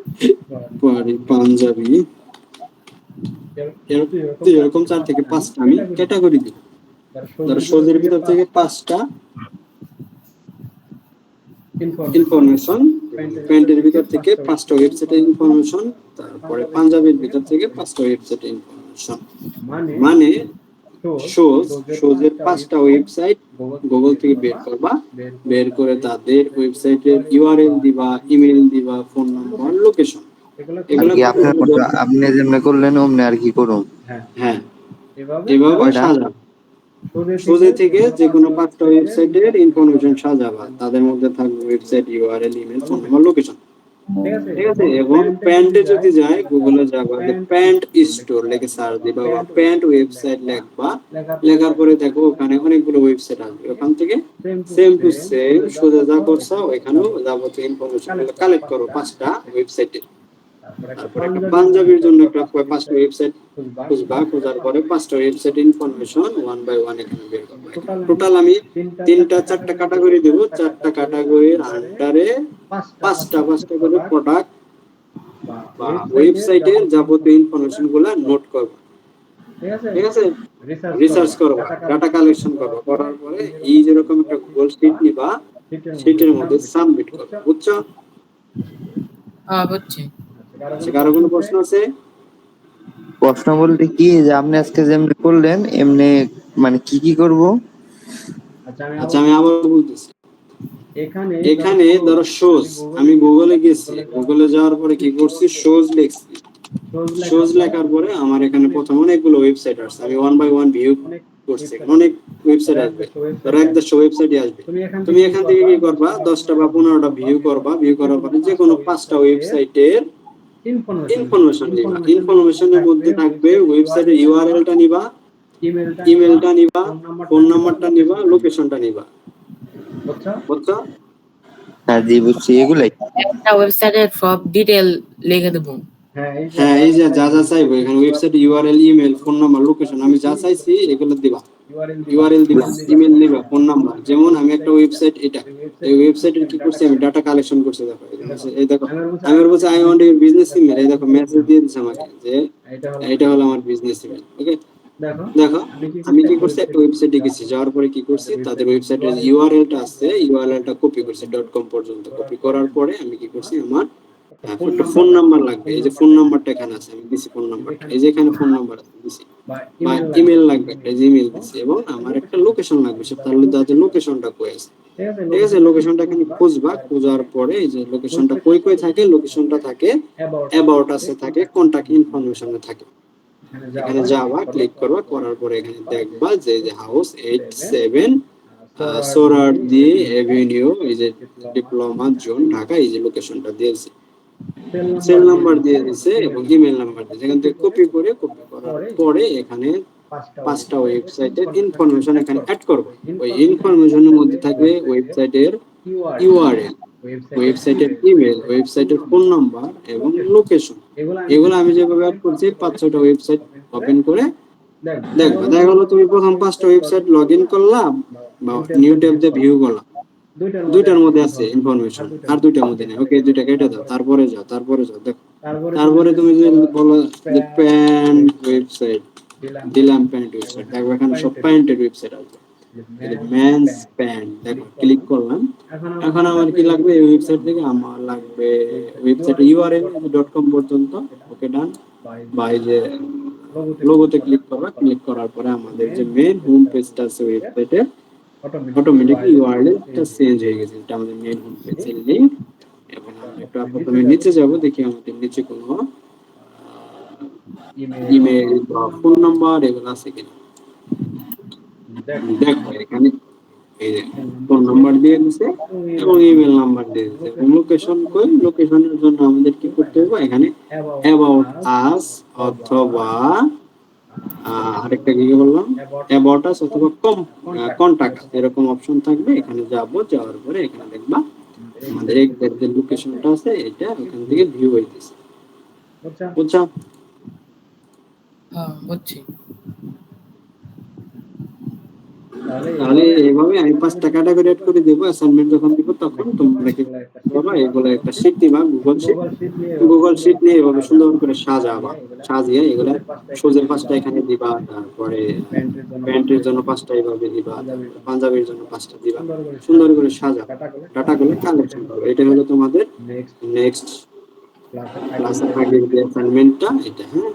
পারি পাঞ্জাবি। এরকম 4 থেকে 5টা আমি ক্যাটাগরি দিব। ধরো শোজের ভিতর থেকে 5টা ইনফরমেশন, প্যান্টের ভিতর থেকে 5টা ওয়েবসাইটের ইনফরমেশন, তারপরে পাঞ্জাবির ভিতর থেকে 5টা ওয়েবসাইটের ইনফরমেশন। মানে শোজের 5টা ওয়েবসাইট গুগল থেকে বের করবা, বের করে তাদের ওয়েবসাইটের ইউআরএল দিবা, ইমেল দিবা, ফোন নাম্বার, লোকেশন, এগুলো আপনি যেমন করলেন অমনি আর কি করুন। হ্যাঁ, এভাবে সাজাবা। সোজা থেকে যে কোনো 5টা ওয়েবসাইটের ইনফরমেশন সাজাবা, তাদের মধ্যে থাকবে website URL, email, phone number, location. ঠিক আছে, এবং প্যান্টে যদি যায় গুগলে যাবা, প্যান্ট স্টোর লিখে সার্চ দিবা বা প্যান্ট ওয়েবসাইট লিখবা, লেখার পরে দেখো ওখানে অনেকগুলো ওয়েবসাইট আসবে, ওখান থেকে সেম টু সেম সোজা যা করছো ওইখানেও যাবতীয় ইনফরমেশন কালেক্ট করো 5টা ওয়েবসাইটে। তারপরে একটা পাঞ্জাবির জন্য একটা 5টা ওয়েবসাইট খুঁজবা, খোঁজার পরে 5টা website information one by one এখানে বের করবা। টোটাল আমি 4টা ক্যাটাগরি দেব, 4টা ক্যাটাগরির আন্ডারে 5টা করে প্রোডাক্ট বা ওয়েবসাইটের যাবতীয় ইনফরমেশন গুলা নোট করবা। ঠিক আছে, রিসার্চ করবা, ডাটা কালেকশন করবা, করার পরে এই যেরকম একটা গুগল শিট নিবা, শিটের মধ্যে সাবমিট করবা, বুঝছো? বুঝছি। আচ্ছা, কারো কোনো প্রশ্ন আছে? প্রশ্ন বলতে কি যে আপনি আজকে যেমনি করলেন এমনি মানে কি কি করব? আচ্ছা, আমি আবার বলতেছি, এখানে ধরো শোজ, আমি গুগলে গেছি, গুগলে যাওয়ার পরে কি করছি, শোজ লিখছি, শোজ লেখার পরে আমার এখানে প্রথম অনেকগুলো ওয়েবসাইট আসছে, আমি ওয়ান বাই ওয়ান ভিউ করছি, অনেক ওয়েবসাইট আসবে, ধরো 1-100 ওয়েবসাইটই আসবে। তুমি এখান থেকে কি করবা, 10টা বা 15টা ভিউ করবা, ভিউ করার পরে যে কোনো 5টা ওয়েবসাইটের ইনফরমেশন নিবা, ইনফরমেশনের মধ্যে থাকবে ওয়েবসাইটের ইউআরএলটা নিবা, ইমেলটা নিবা, ফোন নাম্বারটা নিবা, লোকেশনটা নিবা, বুঝছো? হ্যাঁ জি বুঝছি, এগুলাই। একটা ওয়েবসাইটের সব ডিটেল লিখে দেবো। হ্যাঁ, এই যে যা যা চাইবো এখানে website URL, email, phone number, location, আমি যা চাইছি এগুলো দিবা, ইউআরএল দিবা, ইমেল দিবা, ফোন নাম্বার। যেমন আমি একটা ওয়েবসাইট, এটা এই ওয়েবসাইটের কি করছি, আমি ডাটা কালেকশন করছি, দেখো এই দেখো, আমি ওর বলছি I want your business email, এই দেখো মেসেজ দিয়ে দিছে আমাকে যে এটা হলো আমার বিজনেস ইমেল। ওকে, দেখো আমি কি করছি, একটা ওয়েবসাইটে গেছি, যাওয়ার পরে কি করছি, তাদের ওয়েবসাইটের ইউআরএলটা আছে, ইউআরএলটা কপি করছি .com পর্যন্ত, কপি করার পরে আমি কি করছি, আমার একটা ফোন নাম্বার লাগবে, এই যে ফোন নাম্বারটা এখানে আছে, আমি দিছি ফোন নাম্বারটা, এই যে এখানে ফোন নাম্বার আছে দিছি, বা ইমেল লাগবে, এই যে ইমেল দিছি, এবং আমার একটা লোকেশন লাগবে, সে তাহলে তাদের লোকেশনটা কই আছে, ঠিক আছে, লোকেশনটা এখানে খুঁজবা, খোঁজার পরে এই যে লোকেশনটা কই কই থাকে, লোকেশনটা থাকে অ্যাবাউট আছে, থাকে কন্টাক্ট ইনফরমেশনে থাকে, এখানে যাবা, ক্লিক করবা, করার পরে এখানে দেখবা যে হাউস 87 সোহরাওয়ার্দী এভিনিউ, এই যে ডিপ্লোমা জোন ঢাকা, এই যে লোকেশনটা দিয়েছে, সেল নাম্বার দিয়ে দিয়েছে এবং ইমেল নাম্বার দিয়েছে, এখান থেকে কপি করার পরে এখানে 5টা ওয়েবসাইটের ইনফরমেশন এখানে অ্যাড করব, ওই ইনফরমেশনের মধ্যে থাকবে ওয়েবসাইটের ইউআরএল, ওয়েবসাইটের ইমেল, ওয়েবসাইটের ফোন নাম্বার এবং লোকেশন। এগুলো আমি যেভাবে অ্যাড করছি 5-6টা ওয়েবসাইট ওপেন করে দেখবা, দেখা গেলো তুমি প্রথম 5টা ওয়েবসাইট লগ ইন করলাম বা নিউ ট্যাব দিয়ে ভিউ করলাম, দুইটার মধ্যে আছে ইনফরমেশন, আর দুইটার মধ্যে নেই, ওকে দুইটা কেটে দাও, তারপরে যাও, দেখো, তারপরে তুমি যদি বলো যে প্যান্ট ওয়েবসাইট, দিলাম প্যান্ট ওয়েবসাইট, দেখো এখানে সব প্যান্টের ওয়েবসাইট আছে, মেন্স প্যান্ট, দেখো ক্লিক করলাম, এখন আমার কি লাগবে, এই ওয়েবসাইট থেকে আমার লাগবে ওয়েবসাইট ইউআরএল .com পর্যন্ত, ওকে ডান, বাই যে লোগোতে ক্লিক করবা, ক্লিক করার পরে আমাদের যে মেইন হোম পেজটা আছে ওয়েবসাইটে, অটোমেটিকলি ইউআরএলটা চেঞ্জ হয়ে গেছে, এটা আমাদের মেইন হোম পেজের লিংক। এবং আমরা একটু প্রথমে নিচে যাব, দেখি আমাদের নিচে কোনো ইমেল বা ফোন নাম্বার এগুলো আছে কিনা, দেখো এখানে এই যে ফোন নাম্বার দিয়ে দিছে এবং ইমেল নাম্বার দিয়ে দিছে, এবং লোকেশন কই, লোকেশনের জন্য আমাদের কি করতে হবে, এখানে অ্যাবাউট আস অথবা আরেকটা কি বললাম, অ্যাবাউট আস অথবা কন্টাক্ট, এরকম অপশন থাকবে, এখানে যাওয়ার পরে এখানে দেখবা আমাদের এক্সাক্ট যে লোকেশনটা আছে এটা এখান থেকে ভিউ হইতেছে, বুঝছো? বুঝছি। তাহলে এইভাবে আমি 5টা ক্যাটাগরি এড করে দেবো, অ্যাসাইনমেন্ট যখন দিব তখন তোমরা কি করবা, এগুলো একটা শীট দিবা, গুগল শীট নিয়ে এভাবে সুন্দর করে সাজিয়ে এগুলা সোজের 5টা এখানে দিবা, তারপরে প্যান্টের জন্য 5টা এইভাবে দিবা, পাঞ্জাবির জন্য 5টা দিবা, সুন্দর করে সাজাও, ডাটাগুলো কালেকশন করো, এটা হলো তোমাদের নেক্সট ক্লাসের আগের যে অ্যাসাইনমেন্টটা এটা। হ্যাঁ,